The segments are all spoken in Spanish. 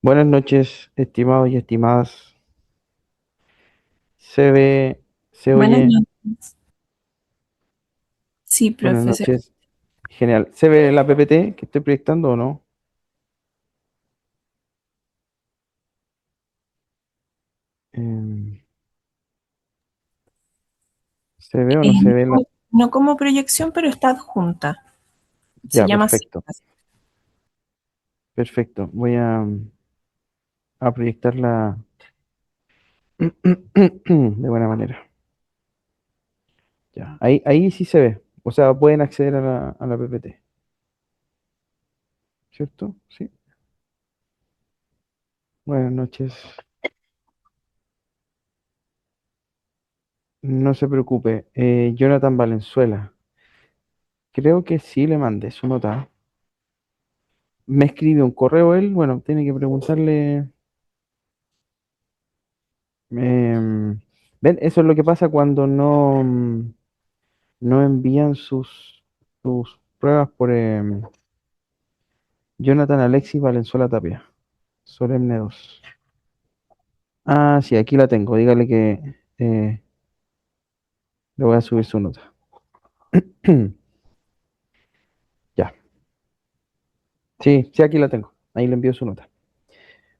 Buenas noches, estimados y estimadas. Se ve, se Buenas oye. noches. Sí, Buenas profesor. noches. Genial. ¿Se ve la PPT que estoy proyectando o no? Em, ¿Se ve o no se ve la? No como proyección, pero está adjunta. Se Ya, llama así. perfecto. Perfecto. Voy a proyectarla de buena manera. Ya. Ahí sí se ve. O sea, pueden acceder a la PPT. ¿Cierto? Sí. Buenas noches. No se preocupe. Jonathan Valenzuela. Creo que sí le mandé su nota. Me escribió un correo él, bueno, tiene que preguntarle. em, ¿Ven? Eso es lo que pasa cuando no envían sus pruebas por Jonathan Alexis Valenzuela Tapia, Solemne 2. Ah, sí, aquí la tengo. Dígale que le voy a subir su nota. Ya, sí, sí, aquí la tengo. Ahí le envío su nota.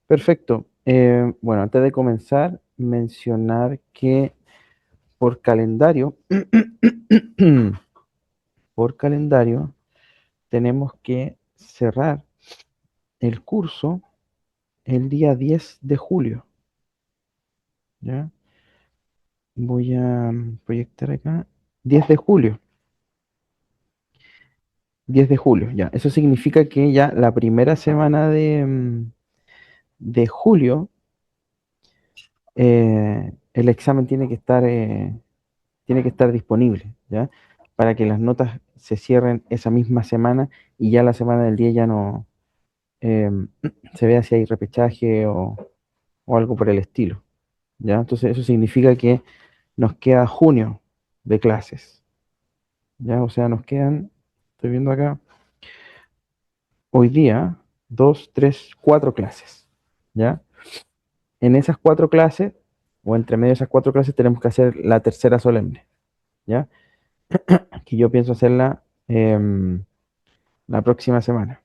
Perfecto. Bueno, antes de comenzar, mencionar que por calendario, por calendario, tenemos que cerrar el curso el día 10 de julio, ¿ya? Voy a proyectar acá 10 de julio, 10 de julio, ya. Eso significa que ya la primera semana de julio el examen tiene que estar disponible, ¿ya? Para que las notas se cierren esa misma semana y ya la semana del día ya no eh, se vea si hay repechaje o algo por el estilo. ¿Ya? Entonces eso significa que nos queda junio de clases, ¿ya? O sea, nos quedan, estoy viendo acá, hoy día, dos, tres, cuatro clases, ¿ya? En esas cuatro clases, o entre medio de esas cuatro clases, tenemos que hacer la tercera solemne, ¿ya? Que yo pienso hacerla la próxima semana.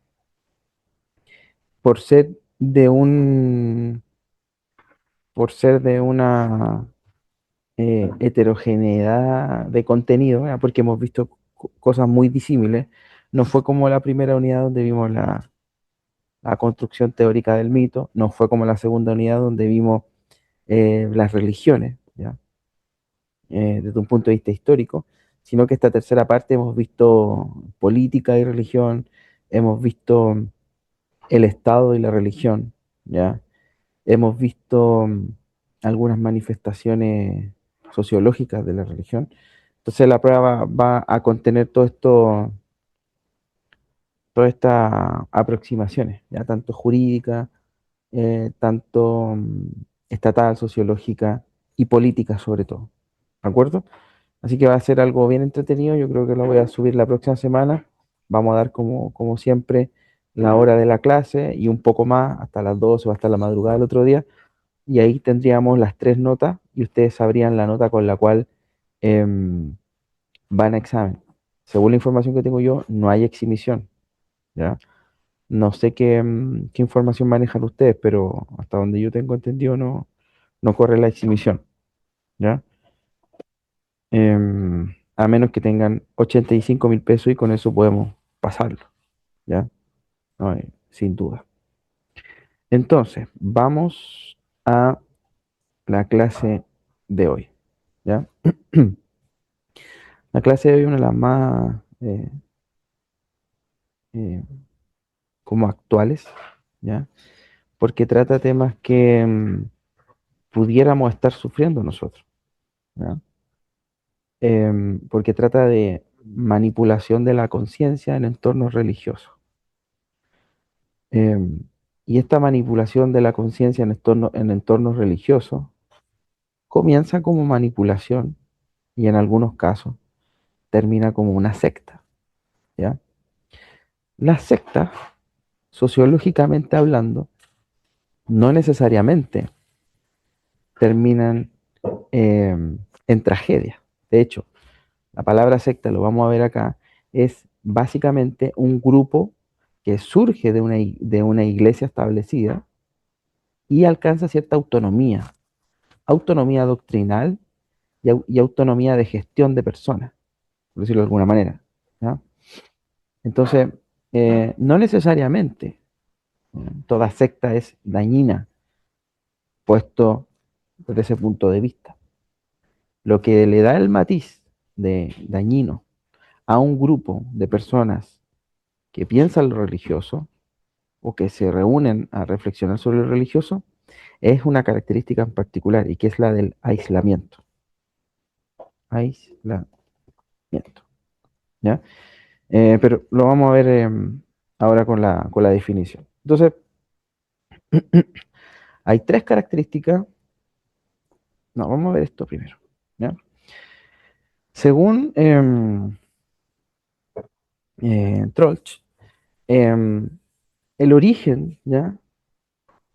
Por ser de un, por ser de una heterogeneidad de contenido, ¿verdad? Porque hemos visto cosas muy disímiles. No fue como la primera unidad donde vimos la construcción teórica del mito, no fue como la segunda unidad donde vimos las religiones, ¿ya? Desde un punto de vista histórico, sino que esta tercera parte hemos visto política y religión, hemos visto el Estado y la religión, ¿ya? Hemos visto algunas manifestaciones sociológicas de la religión. Entonces la prueba va a contener todo esto, todas estas aproximaciones, ya tanto jurídica, tanto estatal, sociológica y política sobre todo. ¿De acuerdo? Así que va a ser algo bien entretenido. Yo creo que lo voy a subir la próxima semana. Vamos a dar como siempre la hora de la clase y un poco más, hasta las 12 o hasta la madrugada del otro día, y ahí tendríamos las tres notas y ustedes sabrían la nota con la cual em, van a examen. Según la información que tengo yo, no hay exhibición, ¿ya? No sé qué información manejan ustedes, pero hasta donde yo tengo entendido no corre la exhibición, ¿ya? A menos que tengan 85.000 pesos y con eso podemos pasarlo, ¿ya? No hay- sin duda. Entonces, vamos a la clase de hoy, ¿ya? La clase de hoy es una de las más eh, como actuales, ¿ya? Porque trata temas que pudiéramos estar sufriendo nosotros, ¿ya? Porque trata de manipulación de la conciencia en entornos religiosos. Em, y esta manipulación de la conciencia en entornos religiosos comienza como manipulación y en algunos casos termina como una secta, ¿ya? Las sectas, sociológicamente hablando, no necesariamente terminan eh, en tragedia. De hecho, la palabra secta, lo vamos a ver acá, es básicamente un grupo que surge de una iglesia establecida y alcanza cierta autonomía, autonomía doctrinal y autonomía de gestión de personas, por decirlo de alguna manera. ¿Ya? Entonces, no necesariamente toda secta es dañina, puesto desde ese punto de vista. Lo que le da el matiz de dañino a un grupo de personas que piensan lo religioso o que se reúnen a reflexionar sobre lo religioso es una característica en particular y que es la del aislamiento. Aislamiento. ¿Ya? Pero lo vamos a ver ahora con la definición. Entonces, hay tres características. No, vamos a ver esto primero. ¿Ya? Según Troeltsch, em, el origen, ¿ya?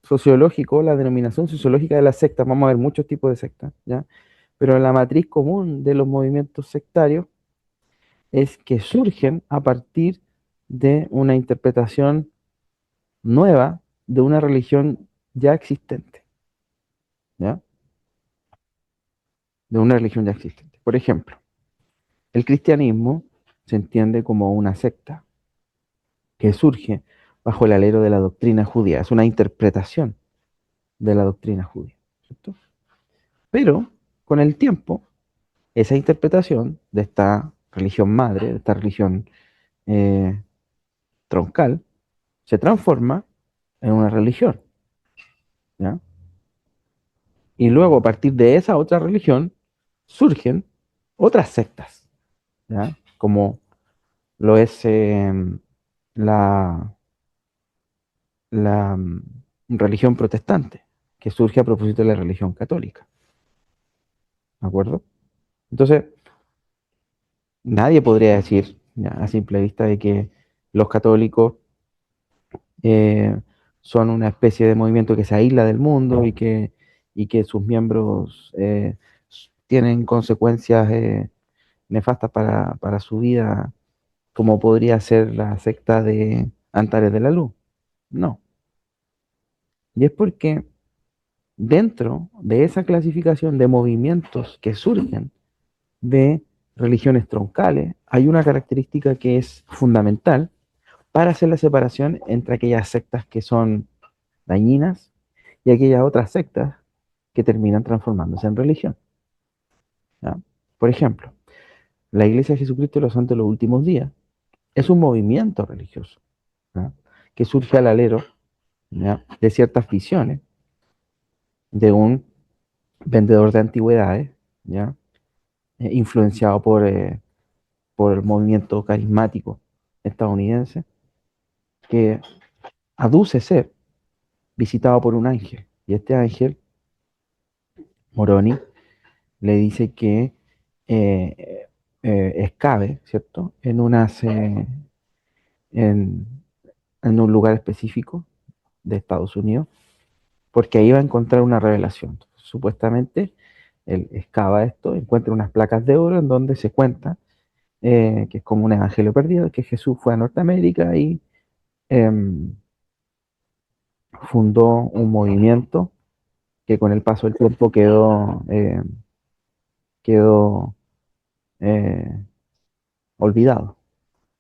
Sociológico, la denominación sociológica de las sectas, vamos a ver muchos tipos de sectas, ¿ya? Pero la matriz común de los movimientos sectarios es que surgen a partir de una interpretación nueva de una religión ya existente, ¿ya? De una religión ya existente. Por ejemplo, el cristianismo se entiende como una secta que surge bajo el alero de la doctrina judía, es una interpretación de la doctrina judía, ¿cierto? Pero con el tiempo, esa interpretación de esta religión madre, de esta religión eh, troncal, se transforma en una religión, ¿ya? Y luego a partir de esa otra religión surgen otras sectas, ¿ya? Como lo es la, la religión protestante, que surge a propósito de la religión católica, ¿de acuerdo? Entonces, nadie podría decir, ya, a simple vista, de que los católicos eh, son una especie de movimiento que se aísla del mundo y que sus miembros tienen consecuencias nefastas para su vida, como podría ser la secta de Antares de la Luz. No. Y es porque dentro de esa clasificación de movimientos que surgen de religiones troncales, hay una característica que es fundamental para hacer la separación entre aquellas sectas que son dañinas y aquellas otras sectas que terminan transformándose en religión. ¿Ya? Por ejemplo, la Iglesia de Jesucristo de los Santos de los Últimos Días es un movimiento religioso, ¿ya? Que surge al alero, ¿ya? De ciertas visiones de un vendedor de antigüedades, ¿ya? Influenciado por el movimiento carismático estadounidense, que aduce ser visitado por un ángel. Y este ángel, Moroni, le dice que eh, excave, ¿cierto? En, en un lugar específico de Estados Unidos, porque ahí va a encontrar una revelación. Supuestamente, él excava esto, encuentra unas placas de oro en donde se cuenta que es como un evangelio perdido, que Jesús fue a Norteamérica y em, fundó un movimiento que con el paso del tiempo quedó eh, olvidado.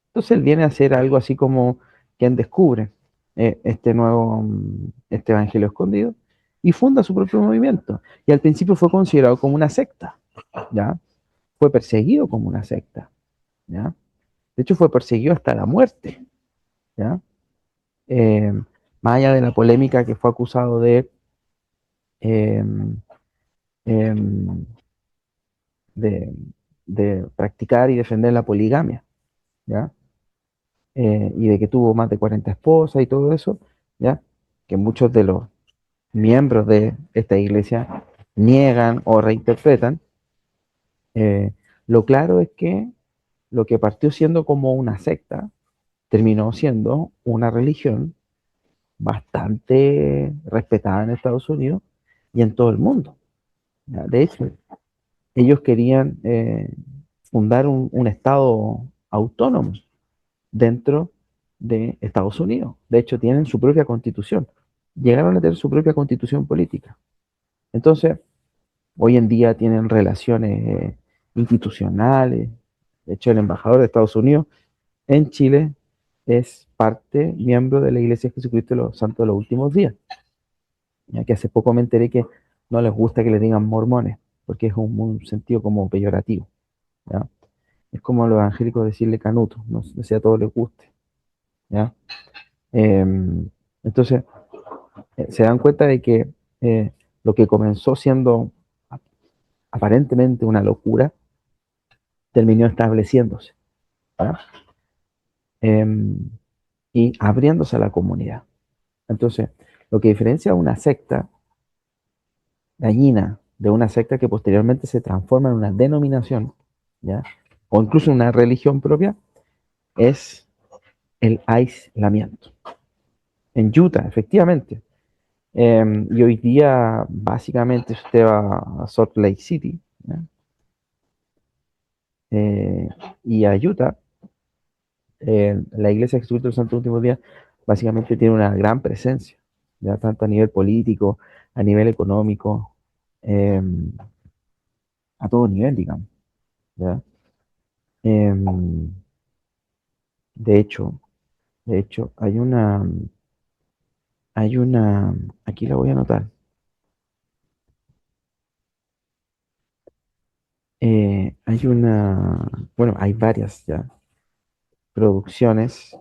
Entonces él viene a hacer algo así como quien descubre este evangelio escondido y funda su propio movimiento. Y al principio fue considerado como una secta, ¿ya? Fue perseguido como una secta, ¿ya? De hecho fue perseguido hasta la muerte, ¿ya? Eh, Más allá de la polémica que fue acusado eh, eh, de, de practicar y defender la poligamia, ¿ya? Y de que tuvo más de 40 esposas y todo eso, ¿ya? Que muchos de los miembros de esta iglesia niegan o reinterpretan. eh, lo claro es que lo que partió siendo como una secta terminó siendo una religión, bastante respetada en Estados Unidos y en todo el mundo. ¿Ya? De hecho, ellos querían fundar un estado autónomo dentro de Estados Unidos. De hecho, tienen su propia constitución. Llegaron a tener su propia constitución política. Entonces, hoy en día tienen relaciones institucionales. De hecho, el embajador de Estados Unidos en Chile es parte, miembro de la Iglesia de Jesucristo de los Santos de los Últimos Días. Ya que hace poco me enteré que no les gusta que le digan mormones, porque es un sentido como peyorativo. ¿Ya? Es como a los evangélicos decirle canuto, no sé si a todos les guste. ¿Ya? Entonces, se dan cuenta de que lo que comenzó siendo aparentemente una locura, terminó estableciéndose, ¿ya? Em, y abriéndose a la comunidad. Entonces, lo que diferencia a una secta dañina de una secta que posteriormente se transforma en una denominación, ¿ya? O incluso una religión propia, es el aislamiento. En Utah, efectivamente. Y hoy día, básicamente, si usted va a Salt Lake City, ¿ya? Eh, y a Utah, la Iglesia de Jesucristo de los Santos Últimos Días básicamente tiene una gran presencia, ya tanto a nivel político, a nivel económico, eh, a todo nivel, digamos. ¿Ya? Eh, de hecho, de hecho, aquí la voy a anotar. Bueno, hay varias ya producciones.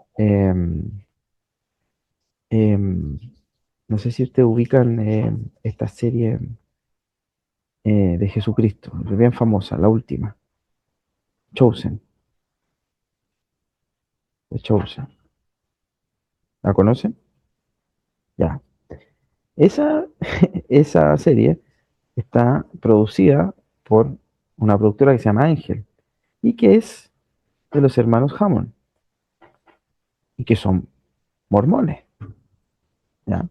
No sé si ustedes ubican esta serie de Jesucristo, bien famosa, la última, Chosen, The Chosen. ¿La conocen? Ya. Esa, esa serie está producida por una productora que se llama Ángel y que es de los hermanos Hammond y que son mormones, ¿ya?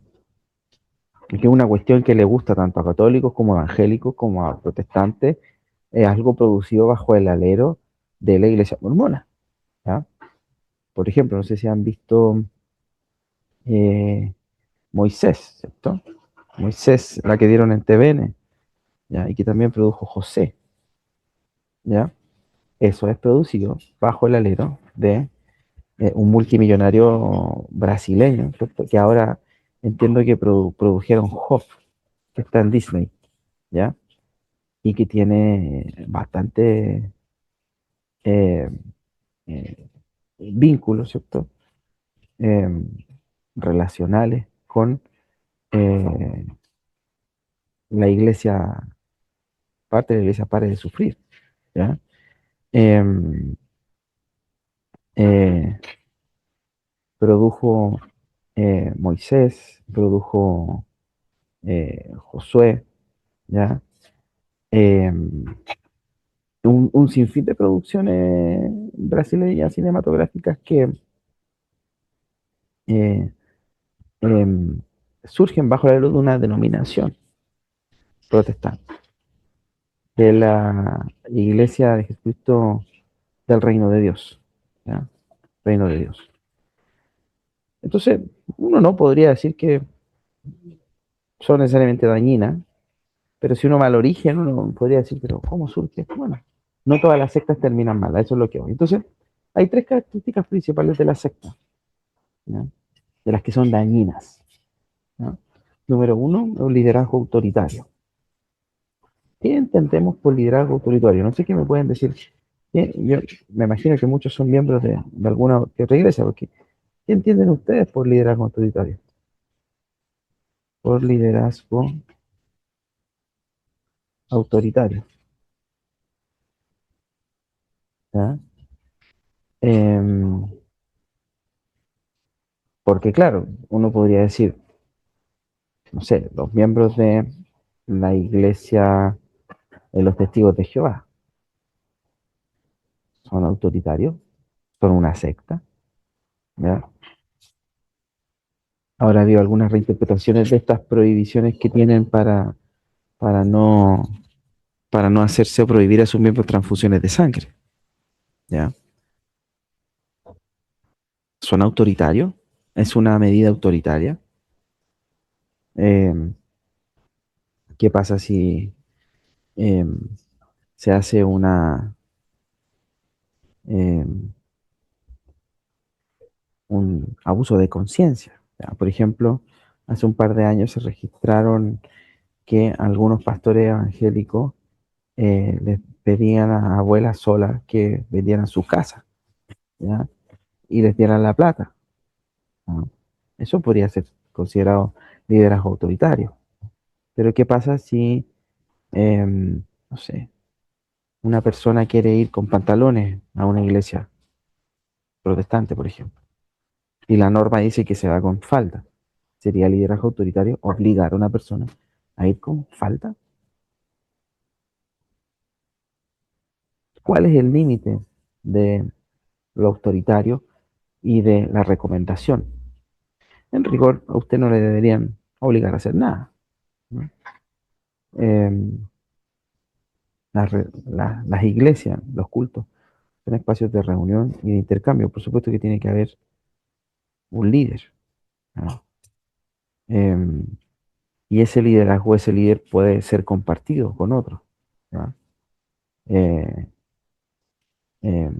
Y que es una cuestión que le gusta tanto a católicos como a evangélicos como a protestantes, es algo producido bajo el alero de la iglesia mormona, ¿ya? Por ejemplo, no sé si han visto eh, Moisés, ¿cierto? Moisés, la que dieron en TVN, ¿ya? Y que también produjo José, ¿ya? Eso es producido bajo el alero de un multimillonario brasileño, ¿cierto? Que ahora entiendo que produjeron Hop, que está en Disney, ¿ya? Y que tiene bastante eh, eh, vínculos, ¿cierto? Eh, relacionales con eh, la iglesia, parte de la iglesia Pare de Sufrir, ¿ya? Eh, eh, produjo Moisés, produjo Josué, ¿ya? Eh, un sinfín de producciones brasileñas cinematográficas que eh, em, surgen bajo la luz de una denominación protestante, de la Iglesia de Jesucristo del Reino de Dios, ¿ya? Reino de Dios. Entonces, uno no podría decir que son necesariamente dañinas, pero si uno va al origen, uno podría decir, pero ¿cómo surge? Bueno, no todas las sectas terminan mal, a eso es lo que voy. Entonces, hay tres características principales de la secta, ¿ya? De las que son dañinas, ¿ya? Número uno, un liderazgo autoritario. ¿Qué entendemos por liderazgo autoritario? No sé qué me pueden decir. Yo me imagino que muchos son miembros de alguna que otra iglesia, porque ¿qué entienden ustedes por liderazgo autoritario? Por liderazgo autoritario, ¿ya? Em, porque claro, uno podría decir, no sé, los miembros de la iglesia de los testigos de Jehová son autoritarios, son una secta, ¿ya? Ahora ha habido algunas reinterpretaciones de estas prohibiciones que tienen para no, para no hacerse o prohibir a sus miembros transfusiones de sangre. ¿Ya? ¿Son autoritarios? ¿Es una medida autoritaria? Eh, ¿Qué pasa si eh, se hace eh, un abuso de conciencia? ¿Ya? Por ejemplo, hace un par de años se registraron que algunos pastores evangélicos les pedían a abuelas solas que vendieran su casa, ¿ya? Y les dieran la plata, ¿no? Eso podría ser considerado liderazgo autoritario. Pero ¿qué pasa si, no sé, una persona quiere ir con pantalones a una iglesia protestante, por ejemplo, y la norma dice que se va con falda? ¿Sería liderazgo autoritario obligar a una persona a ir con falda? ¿Cuál es el límite de lo autoritario y de la recomendación? En rigor, a usted no le deberían obligar a hacer nada, ¿no? Eh, las iglesias, los cultos, son espacios de reunión y de intercambio. Por supuesto que tiene que haber un líder, ¿no? Eh, y ese liderazgo, ese líder puede ser compartido con otros, ¿no? Eh, eh,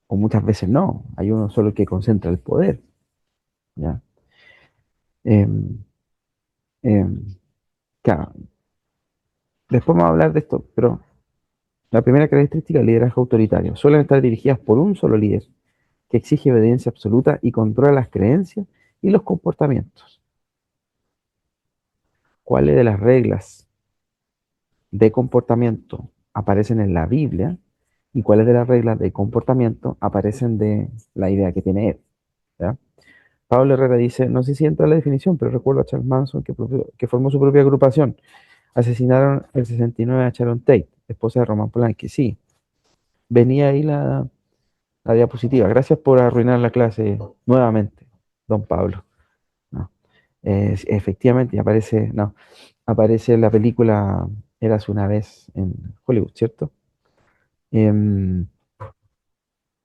o muchas veces no, hay uno solo que concentra el poder, ¿ya? Eh, eh, claro, después vamos a hablar de esto, pero la primera característica del liderazgo autoritario: suelen estar dirigidas por un solo líder que exige obediencia absoluta y controla las creencias y los comportamientos. ¿Cuáles de las reglas de comportamiento aparecen en la Biblia y cuáles de las reglas de comportamiento aparecen de la idea que tiene él? ¿Ya? Pablo Herrera dice, no sé si entra en la definición, pero recuerdo a Charles Manson que formó su propia agrupación. Asesinaron el 69 a Sharon Tate, esposa de Roman Polanski. Sí, venía ahí la diapositiva. Gracias por arruinar la clase nuevamente, don Pablo. No. Efectivamente, aparece, no, aparece en la película Eras una vez en Hollywood, ¿cierto? Em,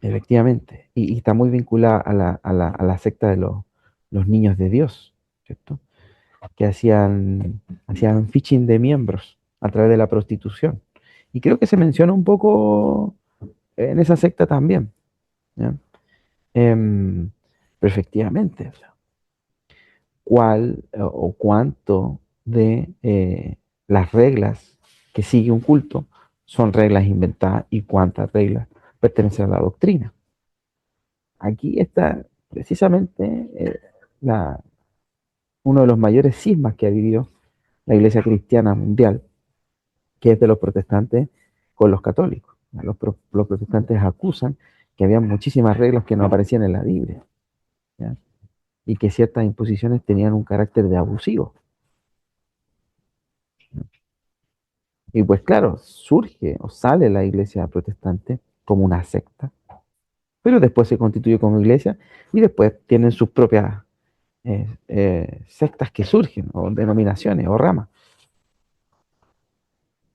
efectivamente, y está muy vinculada a la secta de los niños de Dios, ¿cierto? Que hacían phishing de miembros a través de la prostitución. Y creo que se menciona un poco en esa secta también, ¿ya? Em, pero efectivamente, o sea, ¿cuál o cuánto de las reglas que sigue un culto son reglas inventadas y cuántas reglas pertenecen a la doctrina? Aquí está precisamente la, uno de los mayores cismas que ha vivido la Iglesia Cristiana Mundial, que es de los protestantes con los católicos. Los protestantes acusan que había muchísimas reglas que no aparecían en la Biblia, ¿ya? Y que ciertas imposiciones tenían un carácter de abusivo. Y pues claro, surge o sale la iglesia protestante como una secta, pero después se constituye como iglesia y después tienen sus propias sectas que surgen, o denominaciones, o ramas.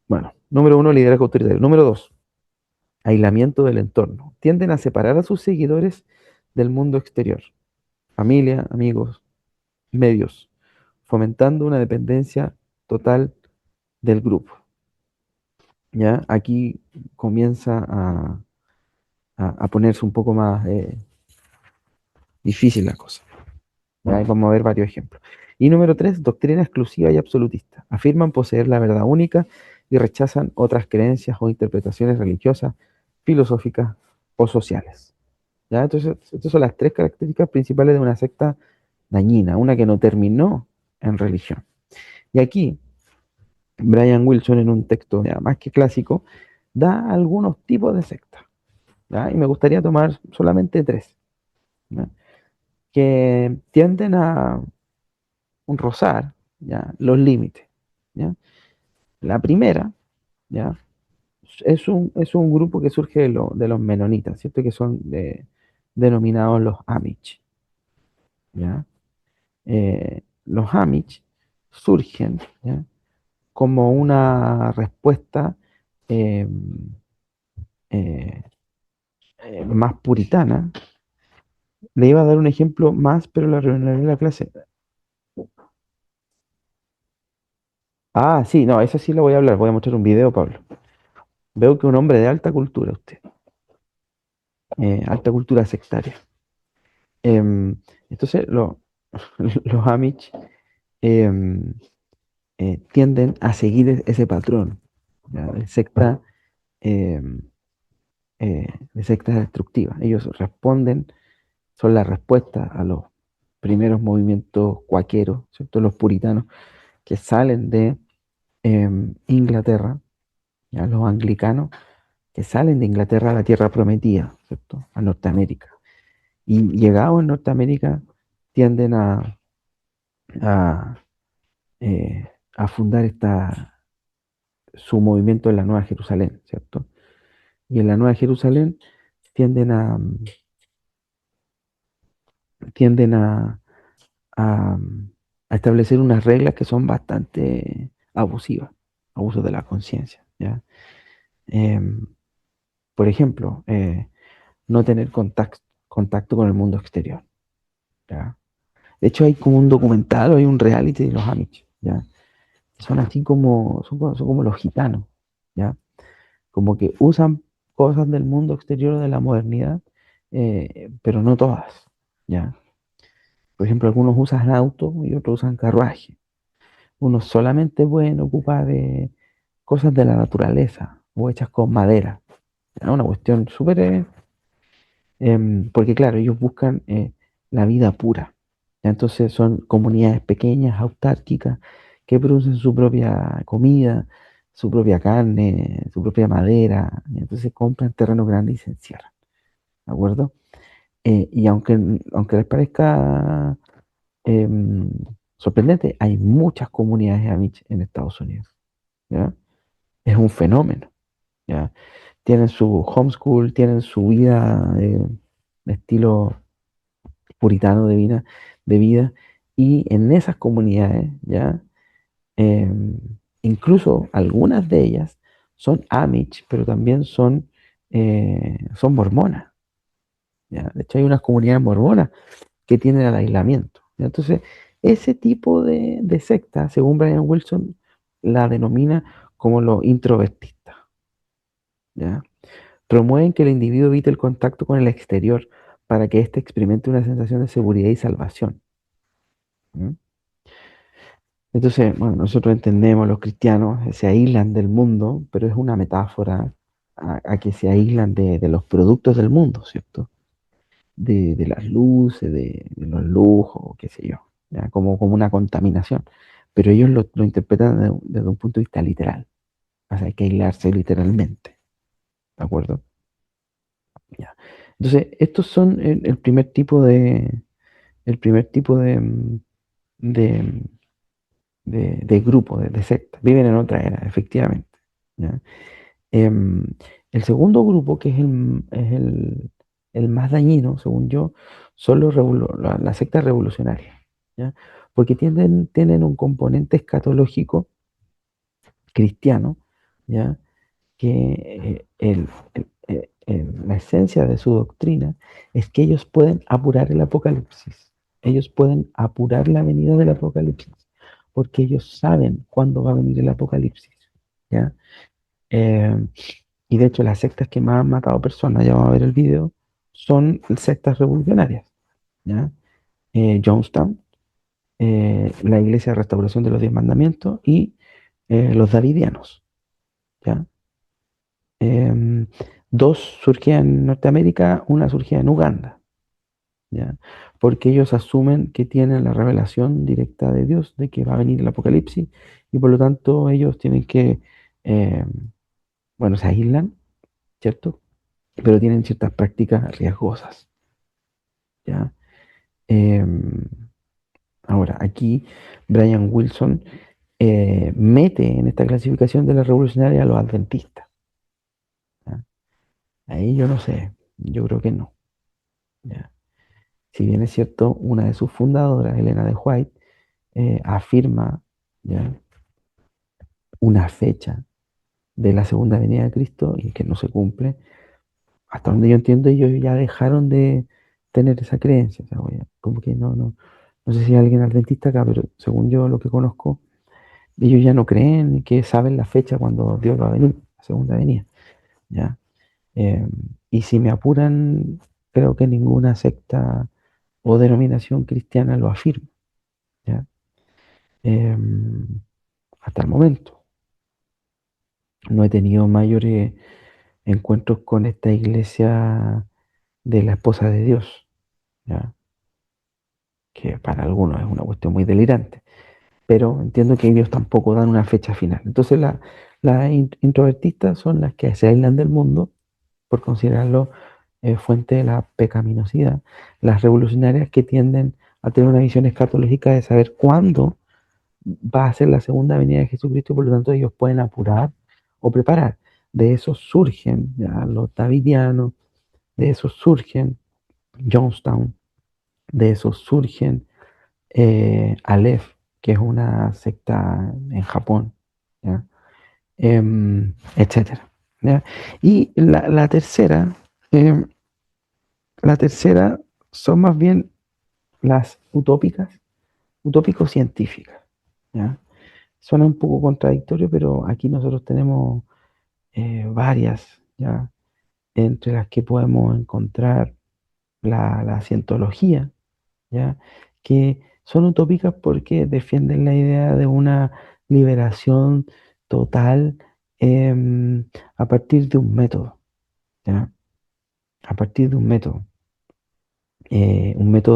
Bueno, número uno, liderazgo autoritario. Número dos, aislamiento del entorno. Tienden a separar a sus seguidores del mundo exterior, familia, amigos, medios, fomentando una dependencia total del grupo. ¿Ya? Aquí comienza a ponerse un poco más difícil la cosa. ¿Ya? Ahí vamos a ver varios ejemplos. Y número tres, doctrina exclusiva y absolutista. Afirman poseer la verdad única y rechazan otras creencias o interpretaciones religiosas, filosóficas o sociales. ¿Ya? Entonces, estas son las tres características principales de una secta dañina, una que no terminó en religión. Y aquí, Brian Wilson, en un texto ya más que clásico, da algunos tipos de sectas. ¿Ya? Y me gustaría tomar solamente tres, ¿ya? Que tienden a rozar, ¿ya? Los límites, ¿ya? La primera, ¿ya? Es un grupo que surge de los menonitas, ¿cierto? Que son denominados los Amish, ¿ya? los Amish surgen, ¿ya? Como una respuesta eh, eh, más puritana. Le iba a dar un ejemplo más, pero la arruinaré la clase. Ah, sí, no, eso sí lo voy a hablar. Voy a mostrar un video, Pablo. Veo que un hombre de alta cultura, usted, alta cultura sectaria. Entonces, los Amish em, tienden a seguir ese patrón, ¿ya? Em, de secta destructiva. Ellos responden, son la respuesta a los primeros movimientos cuáqueros, ¿cierto? Los puritanos que salen de Inglaterra, ¿ya? Los anglicanos que salen de Inglaterra a la tierra prometida, ¿cierto? A Norteamérica. Y llegados en Norteamérica tienden a, a fundar su movimiento en la Nueva Jerusalén, ¿cierto? Y en la Nueva Jerusalén tienden a, tienden a, a establecer unas reglas que son bastante abusivas, abusos de la conciencia, ¿ya? Em, por ejemplo, no tener contacto con el mundo exterior, ¿ya? De hecho, hay como un documental o hay un reality de los Amish, ¿ya? Son así son como los gitanos, ¿ya? Como que usan cosas del mundo exterior de la modernidad, pero no todas, ¿ya? Por ejemplo, algunos usan auto y otros usan carruaje. Unos solamente pueden ocupar cosas de la naturaleza o hechas con madera. ¿Ya? Una cuestión súper... porque claro, ellos buscan la vida pura. ¿Ya? Entonces son comunidades pequeñas, autárquicas, que producen su propia comida, su propia carne, su propia madera. Y entonces compran terreno grande y se encierran. ¿De acuerdo? Y aunque les parezca em, sorprendente, hay muchas comunidades Amish en Estados Unidos. ¿Ya? Es un fenómeno. ¿Ya? Tienen su homeschool, tienen su vida de estilo puritano de vida, y en esas comunidades, ¿ya? Eh, incluso algunas de ellas son Amish, pero también son mormonas, ¿ya? De hecho, hay unas comunidades mormonas que tienen el aislamiento, ¿ya? Entonces, ese tipo de secta, según Brian Wilson, la denomina como los introvertistas, ¿ya? Promueven que el individuo evite el contacto con el exterior para que éste experimente una sensación de seguridad y salvación. ¿Mm? Entonces, bueno, nosotros entendemos, los cristianos se aíslan del mundo, pero es una metáfora a que se aíslan de los productos del mundo, ¿cierto? De las luces, de los lujos, qué sé yo, ¿ya? Como una contaminación. Pero ellos lo interpretan desde un punto de vista literal. O sea, hay que aislarse literalmente, ¿de acuerdo? Ya. Entonces, estos son el primer tipo de, de grupo, de secta. Viven en otra era, efectivamente. ¿Ya? Em, el segundo grupo, que el más dañino, según yo, son las sectas revolucionarias, ¿ya? Porque tienen un componente escatológico cristiano, ¿ya? Que la esencia de su doctrina es que ellos pueden apurar el apocalipsis. Ellos pueden apurar la venida del apocalipsis, porque ellos saben cuándo va a venir el apocalipsis, ¿ya? Eh, y de hecho las sectas que más han matado personas, ya vamos a ver el video, son sectas revolucionarias, ¿ya? Jonestown, la Iglesia de Restauración de los Diez Mandamientos y los Davidianos, ¿ya? Em, dos surgían en Norteamérica, una surgía en Uganda, ¿ya? Porque ellos asumen que tienen la revelación directa de Dios de que va a venir el apocalipsis y por lo tanto ellos tienen que, em, bueno, se aíslan, ¿cierto? Pero tienen ciertas prácticas riesgosas, ¿ya? Em, ahora, aquí Brian Wilson mete en esta clasificación de la revolucionaria a los adventistas, ¿ya? Ahí yo no sé, yo creo que no, ¿ya? Si bien es cierto, una de sus fundadoras, Elena de White, afirma, ¿ya?, una fecha de la segunda venida de Cristo y que no se cumple. Hasta donde yo entiendo, ellos ya dejaron de tener esa creencia. O sea, oye, como que no sé si hay alguien adventista acá, pero según yo lo que conozco, ellos ya no creen que saben la fecha cuando Dios va a venir, la segunda venida, ¿ya? Eh, y si me apuran, creo que ninguna secta o denominación cristiana lo afirma, ¿ya? Eh, hasta el momento. No he tenido mayores encuentros con esta iglesia de la esposa de Dios, ¿ya?, que para algunos es una cuestión muy delirante, pero entiendo que ellos tampoco dan una fecha final. Entonces las introvertistas son las que se aíslan del mundo por considerarlo fuente de la pecaminosidad, las revolucionarias que tienden a tener una visión escatológica de saber cuándo va a ser la segunda venida de Jesucristo y por lo tanto ellos pueden apurar o preparar. De eso surgen ya los davidianos, de eso surgen Jonestown, de eso surgen Aleph, que es una secta en Japón, ¿ya? Etcétera, ¿ya? Y la tercera son más bien las utópicas, utópico-científicas, ¿ya? Suena un poco contradictorio, pero aquí nosotros tenemos varias, ¿ya?, entre las que podemos encontrar la cientología, ¿ya?, que son utópicas porque defienden la idea de una liberación total a partir de un método, ¿ya? A partir de un método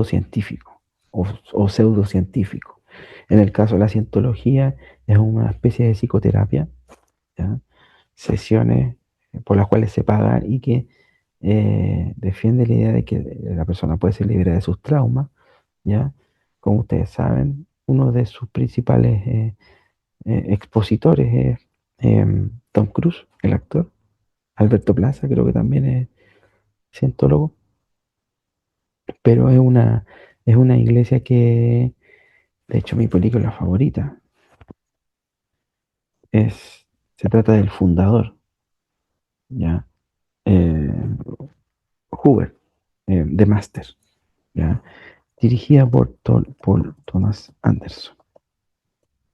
científico o pseudocientífico. En el caso de la cientología es una especie de psicoterapia, ¿ya?, sesiones por las cuales se paga y que defiende la idea de que la persona puede ser libre de sus traumas, ¿ya? Como ustedes saben, uno de sus principales expositores es Tom Cruise, el actor. Alberto Plaza, creo que también es cientólogo, pero es una iglesia que, de hecho, mi película favorita es, se trata del fundador, ¿ya? Eh, Hoover, The Master, ¿ya? Dirigida por Paul Thomas Anderson.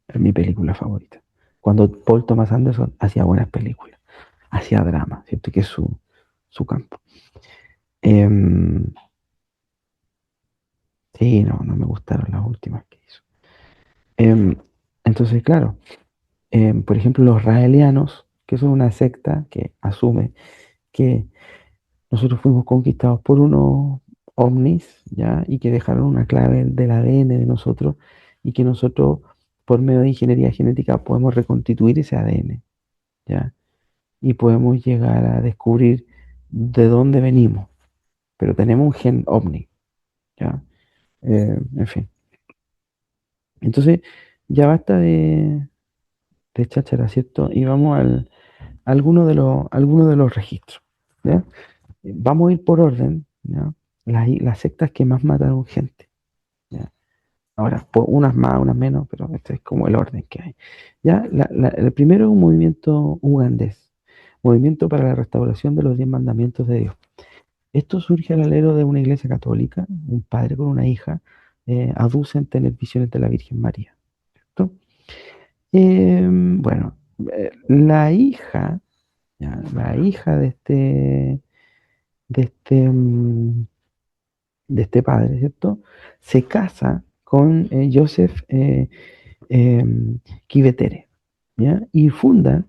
Es mi película favorita. Cuando Paul Thomas Anderson hacía buenas películas, hacía drama, ¿cierto? Que es su campo. Em, sí, no me gustaron las últimas que hizo. Em, entonces, claro, por ejemplo, los raelianos, que son una secta que asume que nosotros fuimos conquistados por unos ovnis, ¿ya? Y que dejaron una clave del ADN de nosotros y que nosotros, por medio de ingeniería genética, podemos reconstituir ese ADN, ¿ya? Y podemos llegar a descubrir de dónde venimos, pero tenemos un gen ovni, ¿ya? En fin. Entonces, ya basta de cháchara, ¿cierto? Y vamos a algunos de los registros, ¿ya? Vamos a ir por orden, ¿ya? Las sectas que más mataron gente, ¿ya? Ahora, unas más, unas menos, pero este es como el orden que hay. Ya, el primero es un movimiento ugandés, movimiento para la restauración de los 10 mandamientos de Dios. Esto surge al alero de una iglesia católica, un padre con una hija, aducen tener visiones de la Virgen María, ¿cierto? Bueno, la hija, ya, la hija de este, mm, de este padre, ¿cierto? Se casa con Joseph Kivetere, ¿ya? Y fundan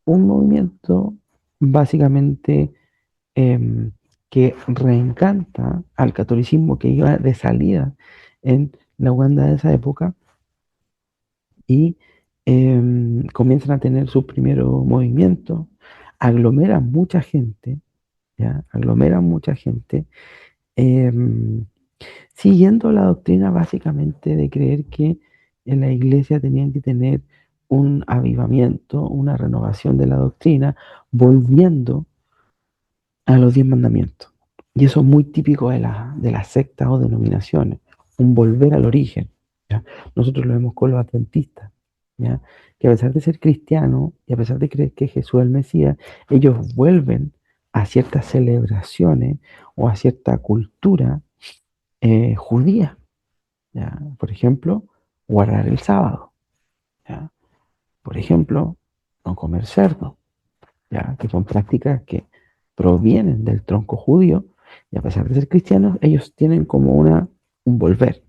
un movimiento básicamente em, que reencanta al catolicismo que iba de salida en la Uganda de esa época y comienzan a tener sus primeros movimientos, aglomeran mucha gente, ¿ya? Aglomeran mucha gente, em, siguiendo la doctrina básicamente de creer que en la iglesia tenían que tener un avivamiento, una renovación de la doctrina, volviendo a los 10 mandamientos. Y eso es muy típico de las sectas o denominaciones, un volver al origen. ¿Ya? Nosotros lo vemos con los adventistas, ¿ya? Que a pesar de ser cristianos y a pesar de creer que Jesús es el Mesías, ellos vuelven a ciertas celebraciones o a cierta cultura judía. ¿Ya? Por ejemplo, guardar el sábado. ¿Ya? Por ejemplo, no comer cerdo. ¿Ya? Que son prácticas que provienen del tronco judío y a pesar de ser cristianos, ellos tienen como un volver.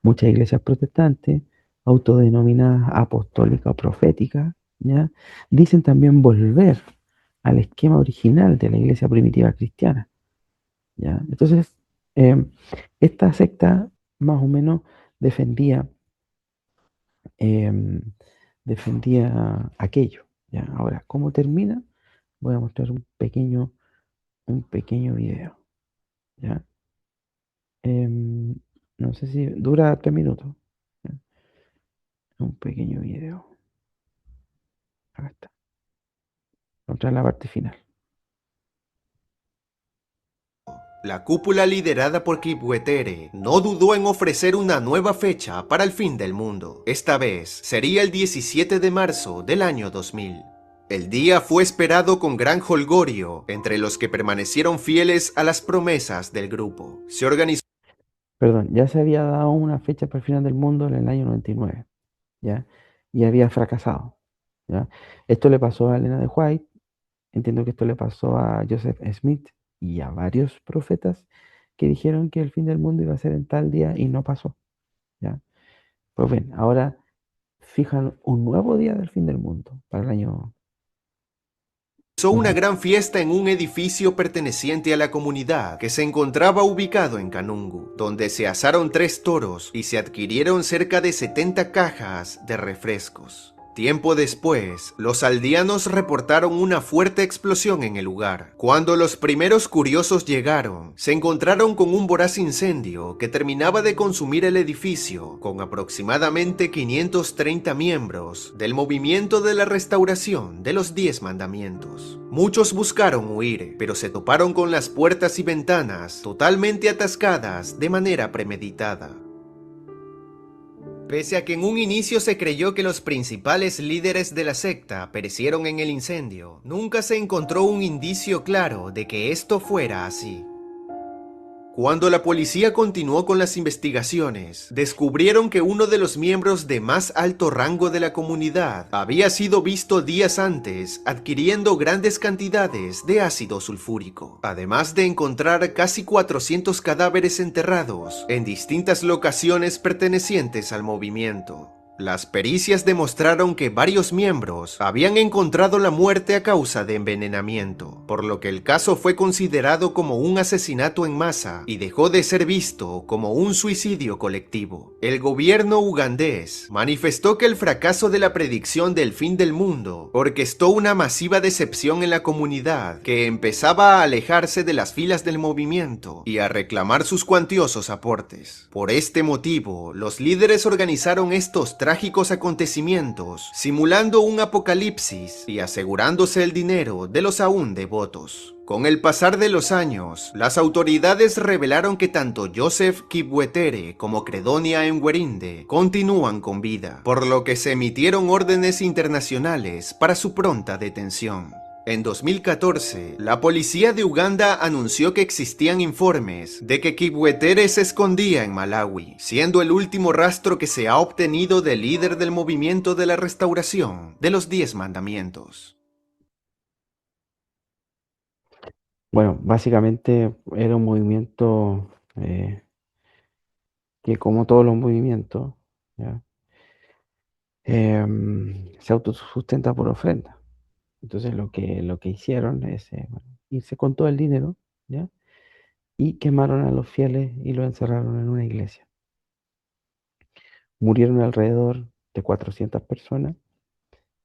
Muchas iglesias protestantes, autodenominadas apostólicas o proféticas, ¿ya? Dicen también volver al esquema original de la iglesia primitiva cristiana. ¿Ya? Entonces, eh, esta secta más o menos defendía, eh, defendía aquello. ¿Ya? Ahora, ¿cómo termina? Voy a mostrar un pequeño video. ¿Ya? Em, no sé si dura 3 minutos. ¿Ya? Un pequeño video. Acá está. Mostrar la parte final. La cúpula liderada por Kipwetere no dudó en ofrecer una nueva fecha para el fin del mundo. Esta vez sería el 17 de marzo del año 2000. El día fue esperado con gran jolgorio entre los que permanecieron fieles a las promesas del grupo. Se organizó Perdón, ya se había dado una fecha para el final del mundo en el año 99, ¿ya? Y había fracasado, ¿ya? Esto le pasó a Elena de White, entiendo que esto le pasó a Joseph Smith y a varios profetas que dijeron que el fin del mundo iba a ser en tal día y no pasó, ¿ya? Pues bien, ahora fijan un nuevo día del fin del mundo para el año una 2000. gran fiesta en un edificio perteneciente a la comunidad que se encontraba ubicado en Kanungu, donde se asaron 3 toros y se adquirieron cerca de 70 cajas de refrescos. Tiempo después, los aldeanos reportaron una fuerte explosión en el lugar. Cuando los primeros curiosos llegaron, se encontraron con un voraz incendio que terminaba de consumir el edificio, con aproximadamente 530 miembros del movimiento de la restauración de los 10 mandamientos. Muchos buscaron huir, pero se toparon con las puertas y ventanas totalmente atascadas de manera premeditada. Pese a que en un inicio se creyó que los principales líderes de la secta perecieron en el incendio, nunca se encontró un indicio claro de que esto fuera así. Cuando la policía continuó con las investigaciones, descubrieron que uno de los miembros de más alto rango de la comunidad había sido visto días antes adquiriendo grandes cantidades de ácido sulfúrico, además de encontrar casi 400 cadáveres enterrados en distintas locaciones pertenecientes al movimiento. Las pericias demostraron que varios miembros habían encontrado la muerte a causa de envenenamiento, por lo que el caso fue considerado como un asesinato en masa y dejó de ser visto como un suicidio colectivo. El gobierno ugandés manifestó que el fracaso de la predicción del fin del mundo orquestó una masiva decepción en la comunidad que empezaba a alejarse de las filas del movimiento y a reclamar sus cuantiosos aportes. Por este motivo, los líderes organizaron estos trágicos acontecimientos, simulando un apocalipsis y asegurándose el dinero de los aún devotos. Con el pasar de los años, las autoridades revelaron que tanto Joseph Kipwetere como Credonia Enwerinde continúan con vida, por lo que se emitieron órdenes internacionales para su pronta detención. En 2014, la policía de Uganda anunció que existían informes de que Kipwetere se escondía en Malawi, siendo el último rastro que se ha obtenido del líder del movimiento de la restauración de los 10 mandamientos. Bueno, básicamente era un movimiento que como todos los movimientos, ¿ya? Se autosustenta por ofrenda. Entonces lo que hicieron es bueno, irse con todo el dinero, ¿ya? Y quemaron a los fieles y los encerraron en una iglesia. Murieron alrededor de 400 personas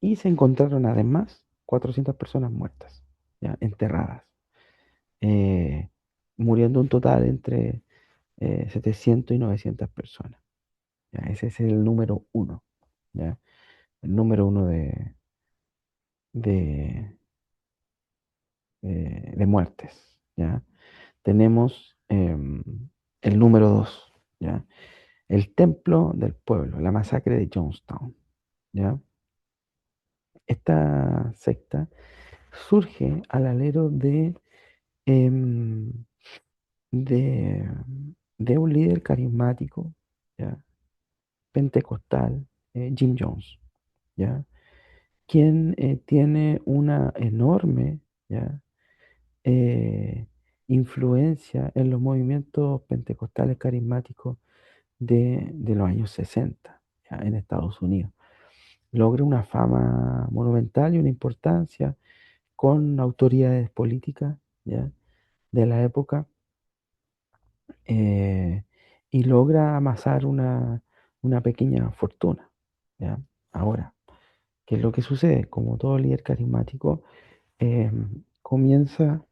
y se encontraron además 400 personas muertas, ¿ya? Enterradas, eh, muriendo un total entre 700 y 900 personas. ¿Ya? Ese es el número uno, ¿ya? El número uno de, de muertes. ¿ya? Tenemos el número 2, ¿ya? El templo del pueblo, la masacre de Jonestown, ¿ya? Esta secta surge al alero em, de, de un líder carismático, ¿ya? Pentecostal, Jim Jones, ¿ya? Quien tiene una enorme, ¿ya? eh, influencia en los movimientos pentecostales carismáticos de los años 60, ¿ya? En Estados Unidos. Logra una fama monumental y una importancia con autoridades políticas, ¿ya? De la época, eh, y logra amasar una pequeña fortuna, ¿ya? Ahora, ¿qué es lo que sucede? Como todo líder carismático, eh, comienza,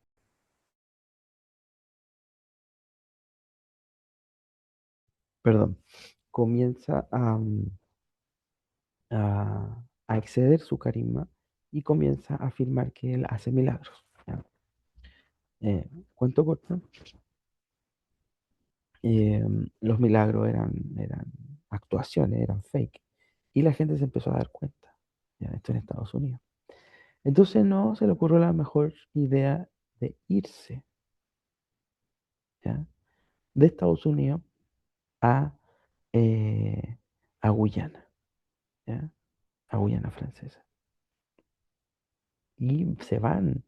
perdón, comienza a exceder su carisma y comienza a afirmar que él hace milagros, ¿ya? Cuento corto, eh, los milagros eran actuaciones, eran fake, y la gente se empezó a dar cuenta, ¿ya? Esto en Estados Unidos. Entonces no se le ocurrió la mejor idea de irse, ¿ya? De Estados Unidos a, eh, a Guyana, ¿ya? A Guyana Francesa. Y se van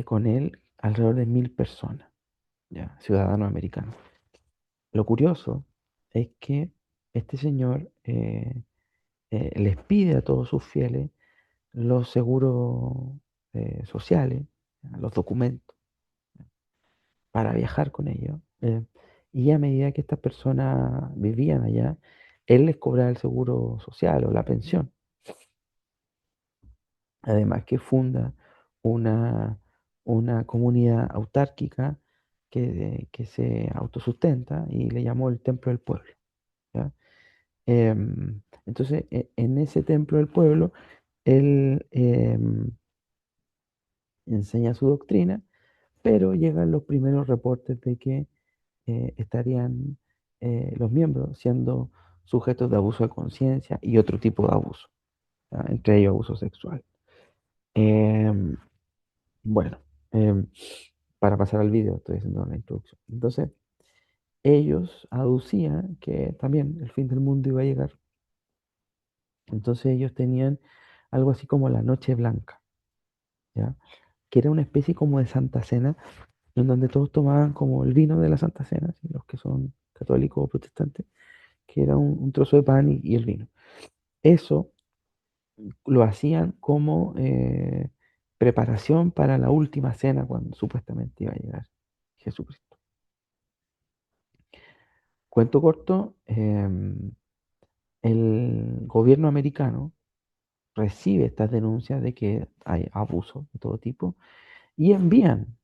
con él alrededor de 1000 personas, ¿ya? Ciudadanos americanos. Lo curioso es que este señor les pide a todos sus fieles los seguros sociales, ¿ya? Los documentos para viajar con ellos. Y a medida que estas personas vivían allá, él les cobraba el seguro social o la pensión. Además que funda una, una comunidad autárquica que se autosustenta y le llamó el Templo del Pueblo, ¿ya? Entonces, en ese Templo del Pueblo, él enseña su doctrina, pero llegan los primeros reportes de que estarían los miembros siendo sujetos de abuso de conciencia y otro tipo de abuso, ¿ya? Entre ellos abuso sexual. Em, bueno, em, para pasar al video, estoy haciendo la introducción. Entonces, ellos aducían que también el fin del mundo iba a llegar. Entonces ellos tenían algo así como la Noche Blanca, ¿ya? Que era una especie como de Santa Cena, en donde todos tomaban como el vino de la Santa Cena, ¿sí? Los que son católicos o protestantes, que era un trozo de pan y el vino. Eso lo hacían como preparación para la última cena, cuando supuestamente iba a llegar Jesucristo. Cuento corto, el gobierno americano recibe estas denuncias de que hay abuso de todo tipo y envían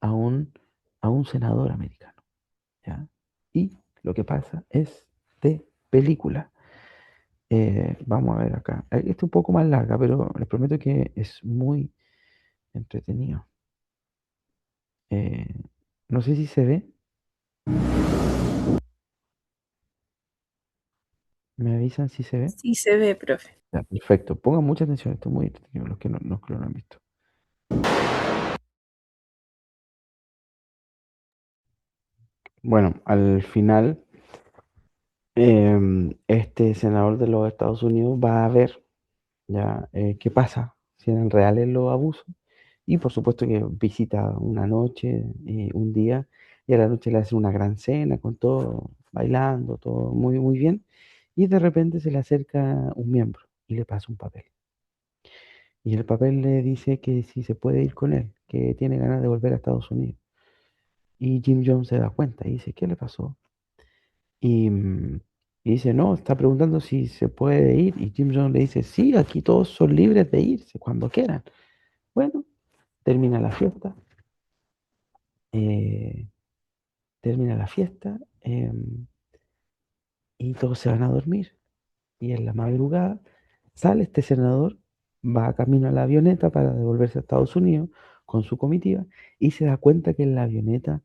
a un senador americano, ¿ya? Y lo que pasa es de película. Vamos a ver acá. Esta es un poco más larga, pero les prometo que es muy entretenido. Eh, no sé si se ve. ¿Me avisan si se ve? Sí se ve, profe. Ya, perfecto. Pongan mucha atención. Esto es muy entretenido, los que no lo han visto. Bueno, al final, este senador de los Estados Unidos va a ver ya qué pasa, si eran reales los abusos. Y por supuesto que visita una noche, un día, y a la noche le hace una gran cena con todo, bailando, todo muy, muy bien. Y de repente se le acerca un miembro y le pasa un papel. Y el papel le dice que si se puede ir con él, que tiene ganas de volver a Estados Unidos. Y Jim Jones se da cuenta y dice, ¿qué le pasó? Y, y dice, no, está preguntando si se puede ir. Y Jim Jones le dice, sí, aquí todos son libres de irse cuando quieran. Bueno, termina la fiesta. eh, termina la fiesta, y todos se van a dormir. Y en la madrugada sale este senador, va camino a la avioneta para devolverse a Estados Unidos con su comitiva y se da cuenta que en la avioneta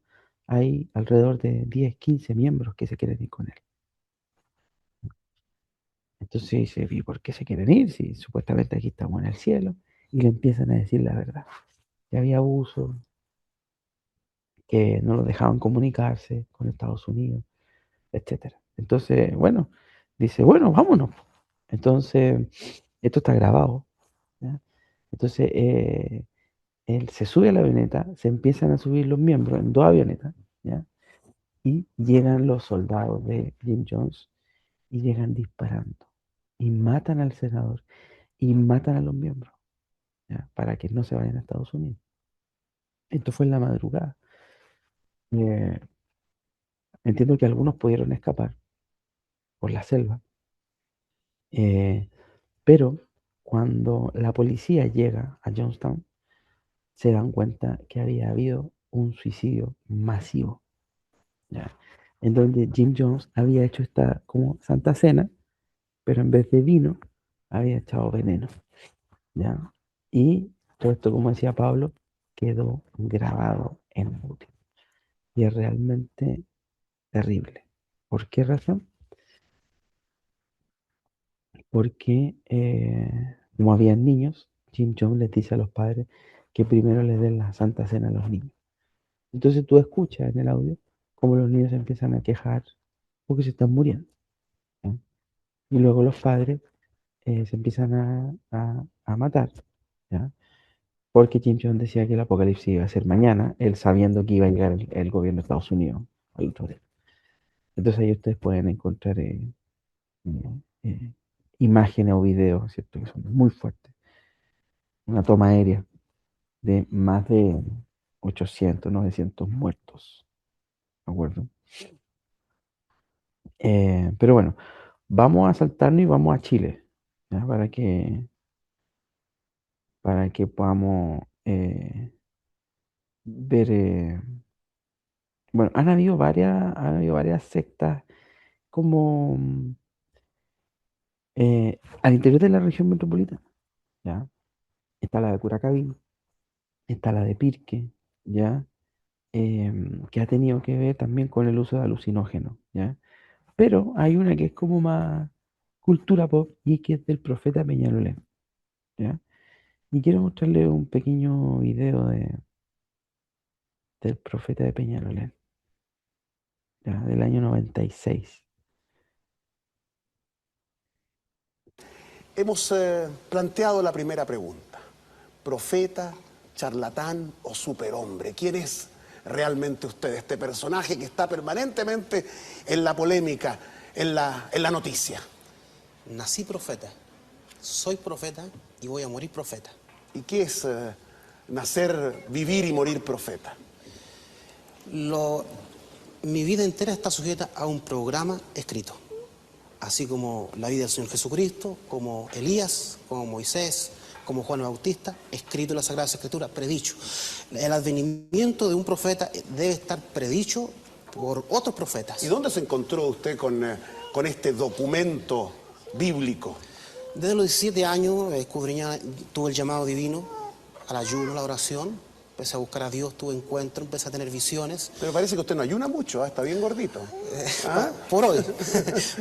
hay alrededor de 10, 15 miembros que se quieren ir con él. Entonces dice, ¿y por qué se quieren ir? Si supuestamente aquí estamos en el cielo. Y le empiezan a decir la verdad. Que había abuso, que no los dejaban comunicarse con Estados Unidos, etcétera. Entonces, bueno, dice, bueno, vámonos. Entonces, esto está grabado, ¿ya? Entonces, él se sube a la avioneta, se empiezan a subir los miembros en 2 avionetas, ¿ya? Y llegan los soldados de Jim Jones y llegan disparando y matan al senador y matan a los miembros, ¿ya? Para que no se vayan a Estados Unidos. Esto fue en la madrugada. Eh, entiendo que algunos pudieron escapar por la selva, eh, pero cuando la policía llega a Johnstown, se dan cuenta que había habido un suicidio masivo, ¿ya? En donde Jim Jones había hecho esta como Santa Cena, pero en vez de vino, había echado veneno, ¿ya? Y todo esto, como decía Pablo, quedó grabado en audio. Y es realmente terrible. ¿Por qué razón? Porque como habían niños, Jim Jones les dice a los padres que primero les den la Santa Cena a los niños. Entonces tú escuchas en el audio cómo los niños se empiezan a quejar porque se están muriendo, ¿ya? Y luego los padres se empiezan a matar, ¿ya? Porque Jim Jones decía que el apocalipsis iba a ser mañana, él sabiendo que iba a llegar el gobierno de Estados Unidos al otro día. Entonces ahí ustedes pueden encontrar eh, imágenes o videos, ¿cierto? Que son muy fuertes. Una toma aérea de más de 800, 900 muertos, ¿de acuerdo? Pero bueno, vamos a saltarnos y vamos a Chile, ¿ya? Para que podamos ver. Bueno, han habido varias sectas como al interior de la región metropolitana, ¿ya? Está la de Curacaví, está la de Pirque, ¿ya? Que ha tenido que ver también con el uso de alucinógenos, ¿ya? Pero hay una que es como más cultura pop y que es del profeta Peñalolén, ¿ya? Y quiero mostrarle un pequeño video del profeta de Peñalolén, ¿ya? Del año 96. Hemos planteado la primera pregunta. ¿Profeta, charlatán o superhombre? ¿Quién es realmente usted, este personaje que está permanentemente en la polémica, en la noticia? Nací profeta, soy profeta y voy a morir profeta. ¿Y qué es nacer, vivir y morir profeta? Mi vida entera está sujeta a un programa escrito, así como la vida del Señor Jesucristo, como Elías, como Moisés, como Juan el Bautista, escrito en la Sagrada Escritura, predicho. El advenimiento de un profeta debe estar predicho por otros profetas. ¿Y dónde se encontró usted con este documento bíblico? Desde los 17 años tuve el llamado divino al ayuno, a la oración. Empecé a buscar a Dios, tuve encuentro, empecé a tener visiones. Pero parece que usted no ayuna mucho, está bien gordito. ¿Ah? Por hoy.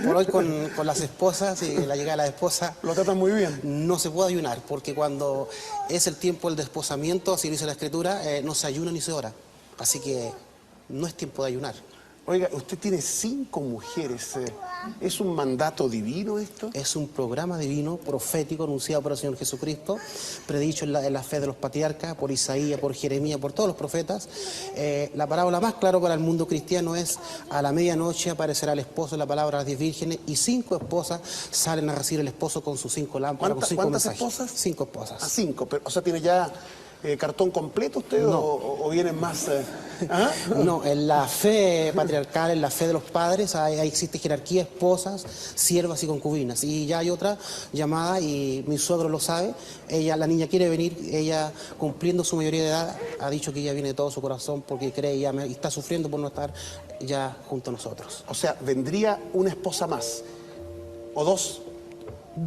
Por hoy con las esposas y la llegada de la esposa. Lo tratan muy bien. No se puede ayunar, porque cuando es el tiempo del desposamiento, así dice la Escritura, no se ayuna ni se ora. Así que no es tiempo de ayunar. Oiga, usted tiene 5 mujeres. ¿Es un mandato divino esto? Es un programa divino, profético, anunciado por el Señor Jesucristo, predicho en la fe de los patriarcas, por Isaías, por Jeremías, por todos los profetas. La parábola más clara para el mundo cristiano es: a la medianoche aparecerá el esposo, la palabra a las 10 vírgenes, y 5 esposas salen a recibir el esposo con sus 5 lámparas, con 5 ¿Cuántas mensajes. esposas? 5 esposas. 5, o sea, ¿tiene ya cartón completo usted No. o vienen más? ¿Ah? No, en la fe patriarcal, en la fe de los padres, ahí existe jerarquía: esposas, siervas y concubinas. Y ya hay otra llamada, y mi suegro lo sabe, la niña quiere venir, ella cumpliendo su mayoría de edad, ha dicho que ella viene de todo su corazón porque cree y está sufriendo por no estar ya junto a nosotros. O sea, vendría una esposa más, o 2.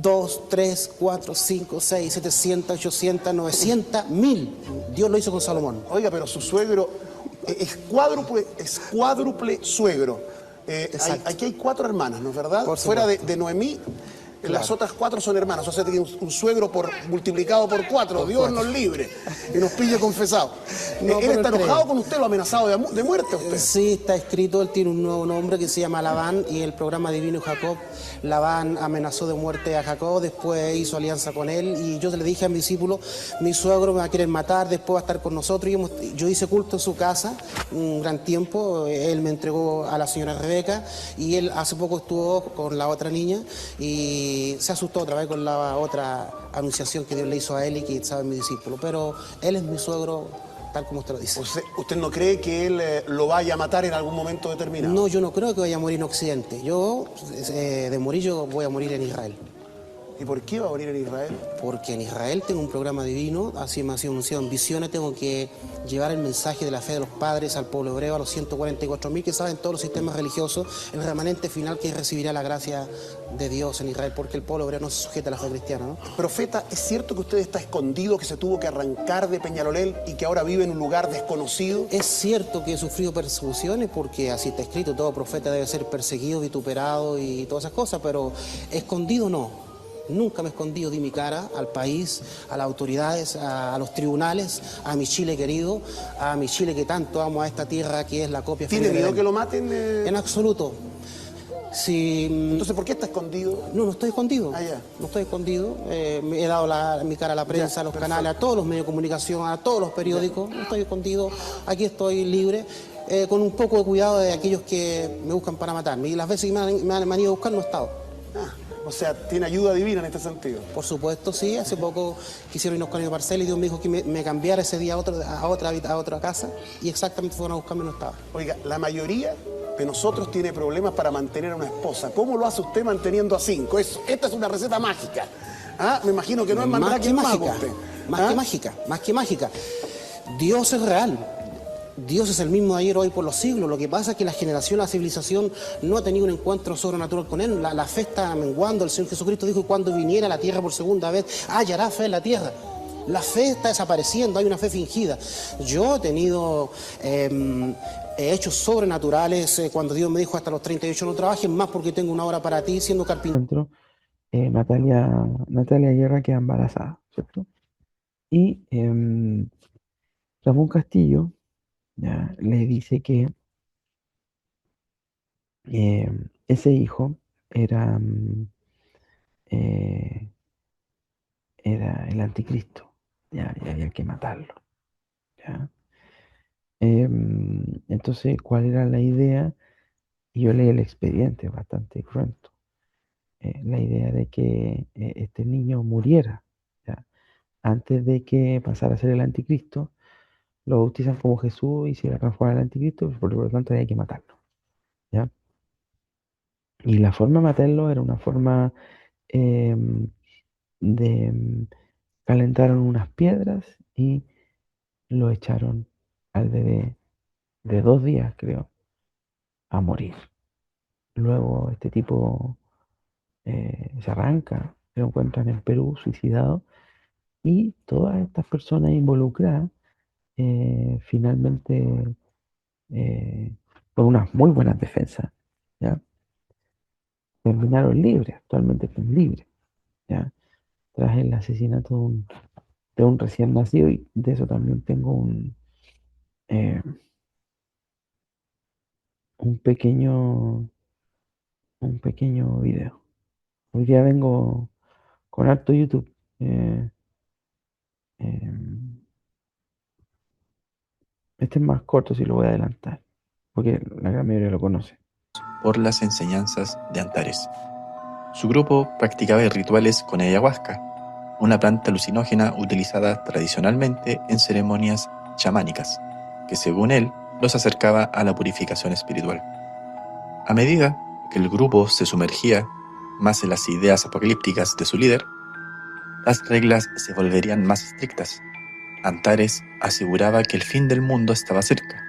2, 3, 4, 5, 6, 700, 800, 900, 1000. Dios lo hizo con Salomón. Oiga, pero su suegro es cuádruple suegro. Exacto. Aquí hay 4 hermanas, ¿no es verdad? Por Fuera supuesto. de Noemí, Claro. las otras 4 son hermanas. O sea, tiene un suegro multiplicado por 4. Dios nos libre y nos pille confesado. No, ¿Él pero está él enojado cree. con usted? ¿Lo ha amenazado de muerte a usted? Sí, está escrito, él tiene un nuevo nombre que se llama Labán, y el programa Divino Jacob, Labán amenazó de muerte a Jacob, después hizo alianza con él, y yo le dije a mi discípulo, mi suegro me va a querer matar, después va a estar con nosotros, y yo hice culto en su casa un gran tiempo, él me entregó a la señora Rebeca, y él hace poco estuvo con la otra niña, y se asustó otra vez con la otra anunciación que Dios le hizo a él y que sabe mi discípulo, pero él es mi suegro tal como usted lo dice. ¿Usted no cree que él lo vaya a matar en algún momento determinado? No, yo no creo que vaya a morir en Occidente. Yo, de morir, yo voy a morir en Israel. ¿Y por qué va a morir en Israel? Porque en Israel tengo un programa divino, así me ha sido anunciado en visiones, tengo que llevar el mensaje de la fe de los padres al pueblo hebreo, a los 144.000 que saben todos los sistemas religiosos, el remanente final que recibirá la gracia de Dios en Israel, porque el pueblo hebreo no se sujeta a la fe cristiana, ¿no? Profeta, ¿es cierto que usted está escondido, que se tuvo que arrancar de Peñalolén y que ahora vive en un lugar desconocido? Es cierto que he sufrido persecuciones, porque así está escrito, todo profeta debe ser perseguido, vituperado y todas esas cosas, pero escondido no. Nunca me he escondido, di mi cara al país, a las autoridades, a los tribunales, a mi Chile querido, a mi Chile que tanto amo, a esta tierra que es la copia ¿Tiene fiel de miedo Edén. que lo maten? En absoluto. Si, Entonces, ¿por qué está escondido? no estoy escondido. Ah, ya. No estoy escondido. Me he dado mi cara a la prensa, Ya, a los perfecto. canales, a todos los medios de comunicación, a todos los periódicos. No estoy escondido. Aquí estoy libre. Con un poco de cuidado de aquellos que me buscan para matarme. Y las veces que me han ido a buscar no he estado. O sea, tiene ayuda divina en este sentido. Por supuesto, sí. Hace poco quisieron irnos con mi parcela y Dios me dijo que me cambiara ese día a otra casa. Y exactamente fueron a buscarme y no estaba. Oiga, la mayoría de nosotros tiene problemas para mantener a una esposa. ¿Cómo lo hace usted manteniendo a 5? Esta es una receta mágica. ¿Ah? Me imagino que no es Más que mágica. usted. Más ¿Ah? que mágica. Más que mágica. Dios es real. Dios es el mismo de ayer, hoy, por los siglos. Lo que pasa es que la generación, la civilización no ha tenido un encuentro sobrenatural con Él. La fe está menguando. El Señor Jesucristo dijo que cuando viniera a la tierra por segunda vez, hallará fe en la tierra. La fe está desapareciendo, hay una fe fingida. Yo he tenido hechos sobrenaturales cuando Dios me dijo hasta los 38 no trabajes más porque tengo una hora para ti siendo carpintero. Natalia Guerra queda embarazada, ¿cierto? Y Ramón Castillo ya, le dice que ese hijo era, eh, era el anticristo, ya, y había que matarlo. ¿Ya? Entonces, ¿cuál era la idea? Y yo leí el expediente, bastante cruento. La idea de que este niño muriera, ¿ya? Antes de que pasara a ser el anticristo, lo bautizan como Jesús y se le transforma el anticristo, por lo tanto hay que matarlo, ¿ya? Y la forma de matarlo era una forma em, de calentaron unas piedras y lo echaron al bebé de 2 días, creo, a morir. Luego este tipo se arranca, lo encuentran en Perú suicidado y todas estas personas involucradas finalmente con unas muy buenas defensas, ¿ya? Terminaron libres, actualmente están libres, ¿ya? Tras el asesinato de un recién nacido y de eso también tengo eh, un pequeño, un pequeño video. Hoy día vengo con harto YouTube. Eh, este es más corto si lo voy a adelantar, porque la gran mayoría lo conoce. Por las enseñanzas de Antares. Su grupo practicaba rituales con ayahuasca, una planta alucinógena utilizada tradicionalmente en ceremonias chamánicas, que según él los acercaba a la purificación espiritual. A medida que el grupo se sumergía más en las ideas apocalípticas de su líder, las reglas se volverían más estrictas. Antares aseguraba que el fin del mundo estaba cerca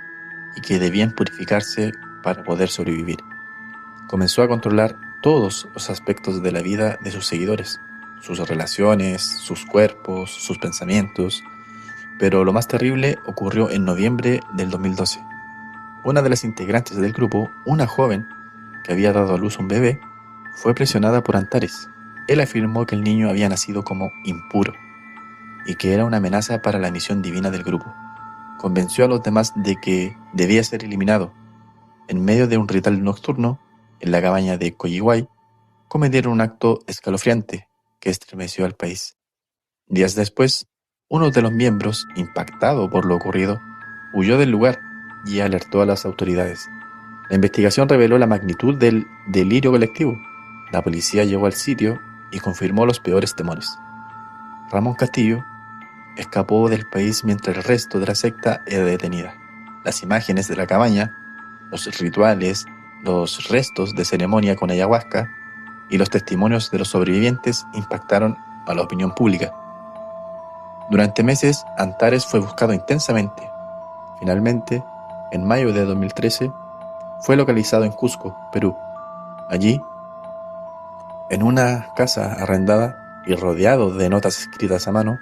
y que debían purificarse para poder sobrevivir. Comenzó a controlar todos los aspectos de la vida de sus seguidores, sus relaciones, sus cuerpos, sus pensamientos. Pero lo más terrible ocurrió en noviembre del 2012. Una de las integrantes del grupo, una joven que había dado a luz un bebé, fue presionada por Antares. Él afirmó que el niño había nacido como impuro y que era una amenaza para la misión divina del grupo. Convenció a los demás de que debía ser eliminado. En medio de un ritual nocturno, en la cabaña de Coyihuay, cometieron un acto escalofriante que estremeció al país. Días después, uno de los miembros, impactado por lo ocurrido, huyó del lugar y alertó a las autoridades. La investigación reveló la magnitud del delirio colectivo. La policía llegó al sitio y confirmó los peores temores. Ramón Castillo escapó del país mientras el resto de la secta era detenida. Las imágenes de la cabaña, los rituales, los restos de ceremonia con ayahuasca y los testimonios de los sobrevivientes impactaron a la opinión pública. Durante meses, Antares fue buscado intensamente. Finalmente, en mayo de 2013, fue localizado en Cusco, Perú. Allí, en una casa arrendada y rodeado de notas escritas a mano,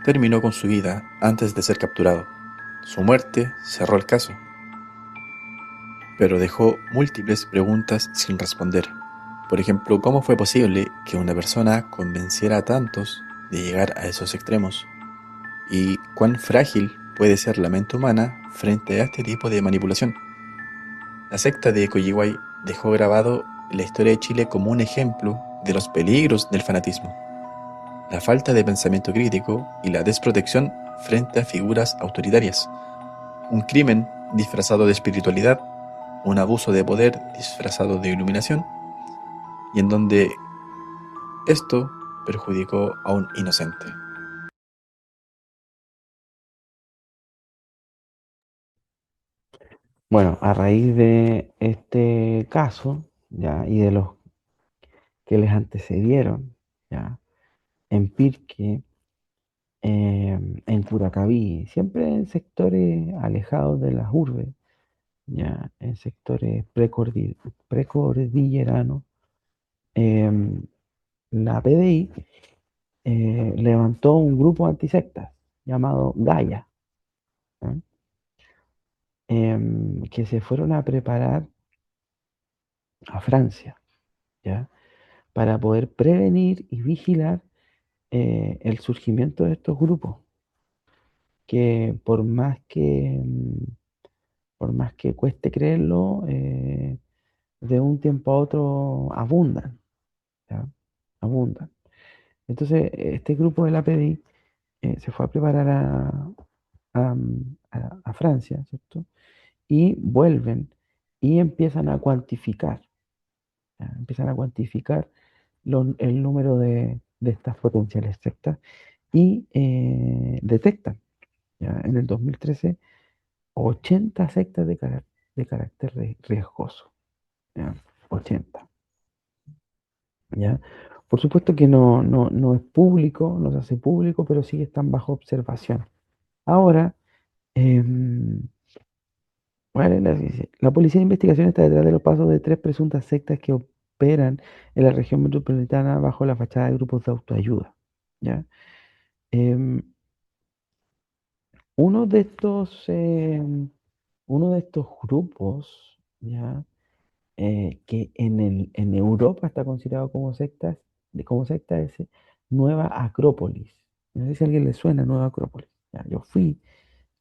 terminó con su vida antes de ser capturado. Su muerte cerró el caso, pero dejó múltiples preguntas sin responder. Por ejemplo, ¿cómo fue posible que una persona convenciera a tantos de llegar a esos extremos? ¿Y cuán frágil puede ser la mente humana frente a este tipo de manipulación? La secta de Coyihuay dejó grabado en la historia de Chile como un ejemplo de los peligros del fanatismo, la falta de pensamiento crítico y la desprotección frente a figuras autoritarias, un crimen disfrazado de espiritualidad, un abuso de poder disfrazado de iluminación, y en donde esto perjudicó a un inocente. Bueno, a raíz de este caso, ya, y de los que les antecedieron, ya, en Pirque, en Curacaví, siempre en sectores alejados de las urbes, ya, en sectores precordilleranos, em, la PDI levantó un grupo antisectas llamado Gaia, ¿eh? Que se fueron a preparar a Francia, ¿ya? Para poder prevenir y vigilar el surgimiento de estos grupos, que por más que cueste creerlo, de un tiempo a otro abundan, ¿ya? Abundan. Entonces, este grupo de la PDI se fue a preparar a Francia, ¿cierto? Y vuelven y empiezan a cuantificar, ¿ya? Empiezan a cuantificar el número de estas potenciales sectas y detectan, ¿ya? En el 2013 80 sectas de carácter riesgoso, ¿ya? 80, ¿ya? Por supuesto que no es público, no se hace público, pero sí están bajo observación. Ahora, em, vale, la Policía de Investigación está detrás de los pasos de tres presuntas sectas que operan en la región metropolitana bajo la fachada de grupos de autoayuda, ¿ya? Em, uno de estos, uno de estos grupos, ¿ya? Que en Europa está considerado como como secta es Nueva Acrópolis. No sé si a alguien le suena Nueva Acrópolis. Ya, yo fui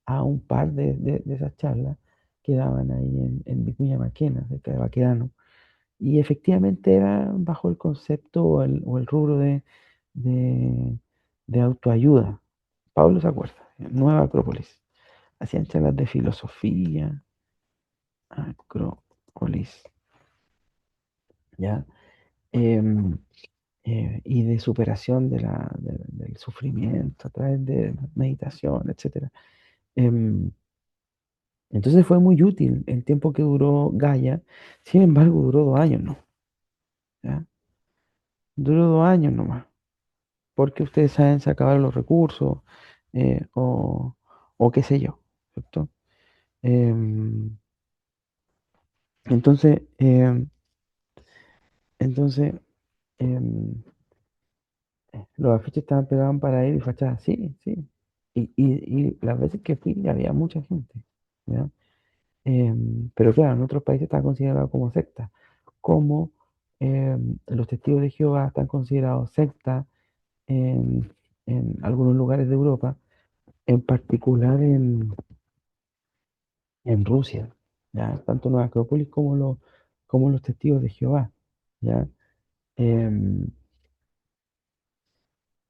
a un par de esas charlas que daban ahí en Vicuña Maquena, cerca de Baquedano, y efectivamente era bajo el concepto o el rubro de, de autoayuda. Pablo se acuerda, Nueva Acrópolis. Hacían charlas de filosofía, Acrópolis, ¿ya? Em, y de superación del sufrimiento a través de meditación, etcétera. Em, entonces fue muy útil el tiempo que duró Gaia, sin embargo duró 2 años, ¿no? ¿Ya? Duró 2 años nomás, porque ustedes saben, se acabaron los recursos o qué sé yo, ¿cierto? Em, entonces, Entonces, em, los afiches estaban pegados para ir y fachadas, sí, sí. Y las veces que fui había mucha gente, ¿ya? Pero claro, en otros países está considerado como secta, como los testigos de Jehová están considerados secta en, en algunos lugares de Europa, en particular en Rusia, ¿ya? Tanto Nueva Acrópolis como los testigos de Jehová, ¿ya? Em,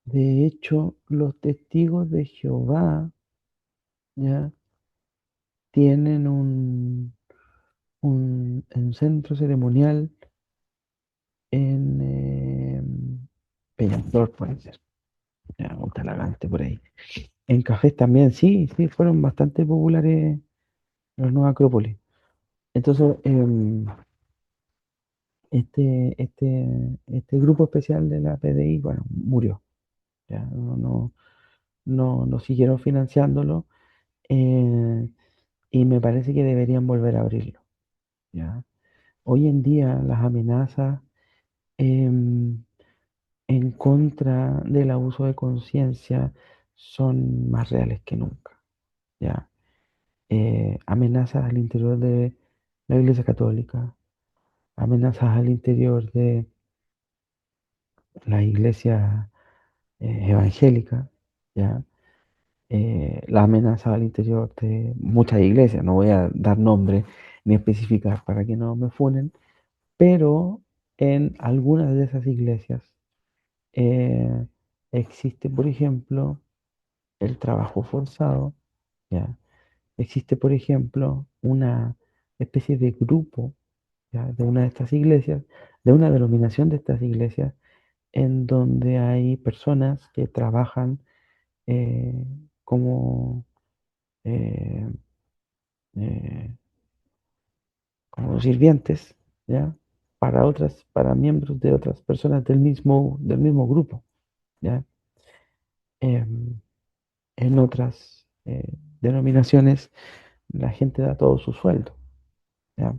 de hecho, los testigos de Jehová, ¿ya? Tienen un centro ceremonial en Peñaflor, puede ser, ya, un Talagante por ahí. En cafés también, sí, sí, fueron bastante populares los Nueva Acrópolis. Entonces, este grupo especial de la PDI, bueno, murió. Ya, no siguieron financiándolo, eh, y me parece que deberían volver a abrirlo. ¿Ya? Hoy en día las amenazas em, en contra del abuso de conciencia son más reales que nunca. ¿Ya? Amenazas al interior de la Iglesia Católica, amenazas al interior de la Iglesia evangélica, ¿ya? La amenaza al interior de muchas iglesias, no voy a dar nombres ni especificar para que no me funen, pero en algunas de esas iglesias eh, existe, por ejemplo, el trabajo forzado, ¿ya? Existe, por ejemplo, una especie de grupo, ¿ya? De una de estas iglesias, de una denominación de estas iglesias, en donde hay personas que trabajan eh, como eh, eh, como sirvientes, ¿ya? Para miembros de otras personas del mismo grupo, ¿ya? Em, en otras denominaciones, la gente da todo su sueldo, ¿ya?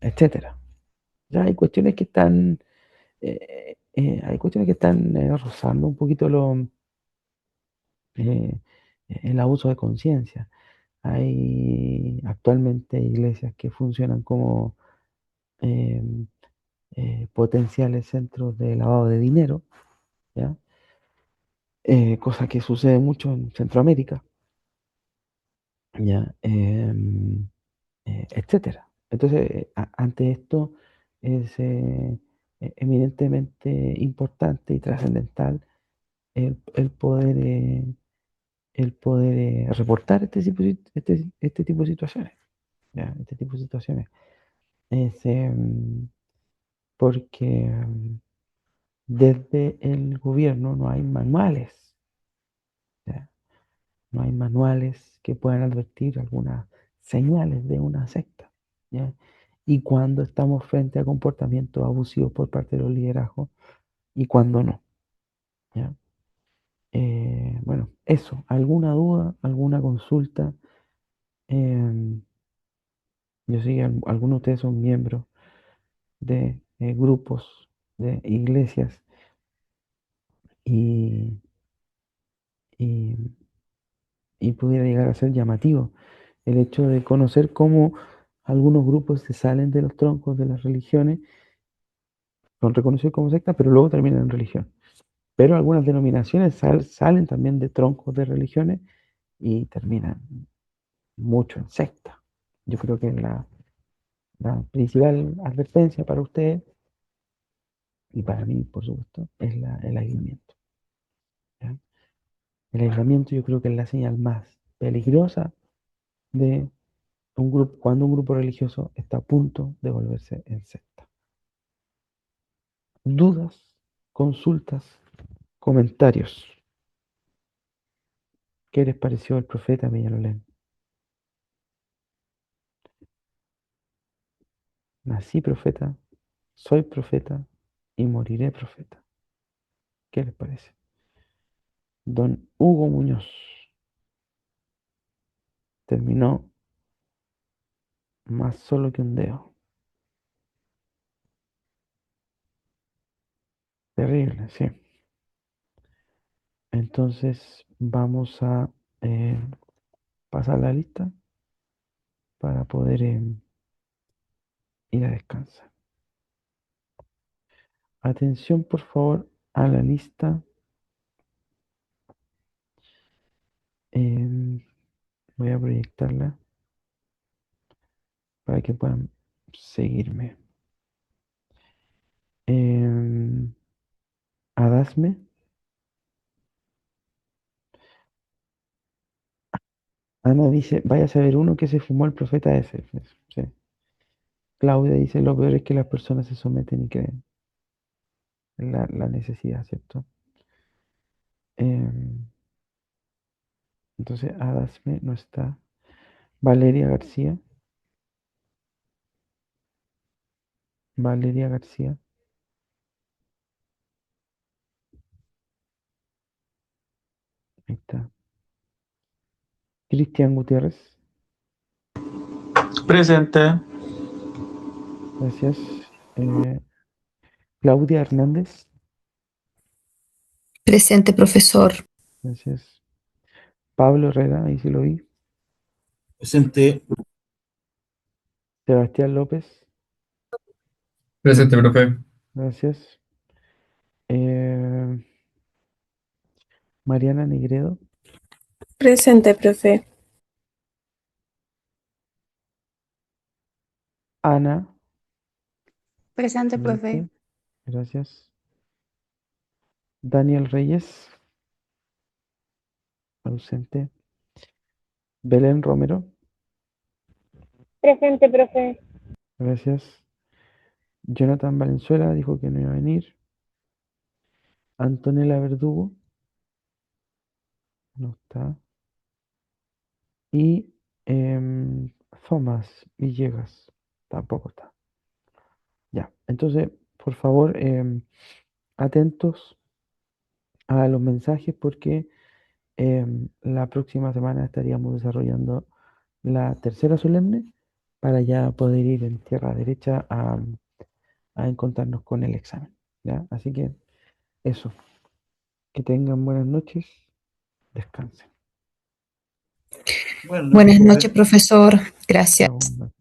Etcétera. Ya hay cuestiones que están rozando un poquito eh, el abuso de conciencia. Hay actualmente iglesias que funcionan como em, potenciales centros de lavado de dinero, ¿ya? Cosa que sucede mucho en Centroamérica, ¿ya? Etcétera. Entonces, ante esto es eminentemente importante y trascendental el poder reportar este tipo de situaciones, ¿ya? Este tipo de situaciones. Es, porque desde el gobierno no hay manuales, ¿ya? No hay manuales que puedan advertir algunas señales de una secta, ¿ya? Y cuando estamos frente a comportamientos abusivos por parte de los liderazgos y cuando no, ¿ya? Bueno, eso, ¿alguna duda, alguna consulta? Em, yo sé que algunos de ustedes son miembros de grupos, de iglesias y, y, y pudiera llegar a ser llamativo el hecho de conocer cómo algunos grupos se salen de los troncos de las religiones, son reconocidos como sectas, pero luego terminan en religión. Pero algunas denominaciones salen también de troncos de religiones y terminan mucho en secta. Yo creo que la principal advertencia para ustedes y para mí, por supuesto, es el aislamiento. ¿Ya? El aislamiento yo creo que es la señal más peligrosa de un grupo, cuando un grupo religioso está a punto de volverse en secta. Dudas, consultas, comentarios. ¿Qué les pareció el profeta Peñalolén? Nací profeta, soy profeta y moriré profeta. ¿Qué les parece? Don Hugo Muñoz terminó más solo que un dedo. Terrible, sí. Entonces vamos a pasar la lista para poder ir a descansar. Atención, por favor, a la lista. Em, Voy a proyectarla para que puedan seguirme. Em, Adasme. Ana dice, vaya a saber uno que se fumó el profeta ese. Sí. Claudia dice, lo peor es que las personas se someten y creen en la necesidad, ¿cierto? Em, entonces, Adasme no está. Valeria García. Valeria García. Ahí está. Cristian Gutiérrez. Presente. Gracias. Eh, Claudia Hernández. Presente, profesor. Gracias. Pablo Herrera, ahí sí lo vi. Presente. Sebastián López. Presente, profe. Gracias. Eh, Mariana Negredo. Presente, profe. Ana. Presente, profe. Presente. Gracias. Daniel Reyes. Ausente. Belén Romero. Presente, profe. Gracias. Jonathan Valenzuela dijo que no iba a venir. Antonella Verdugo. No está. Y Thomas Villegas. Tampoco está. Ya. Entonces, por favor, atentos a los mensajes porque la próxima semana estaríamos desarrollando la tercera solemne para ya poder ir en tierra derecha a encontrarnos con el examen. ¿Ya? Así que eso. Que tengan buenas noches. Descansen. Buenas noches, profesor. Gracias. Chao, buenas noches.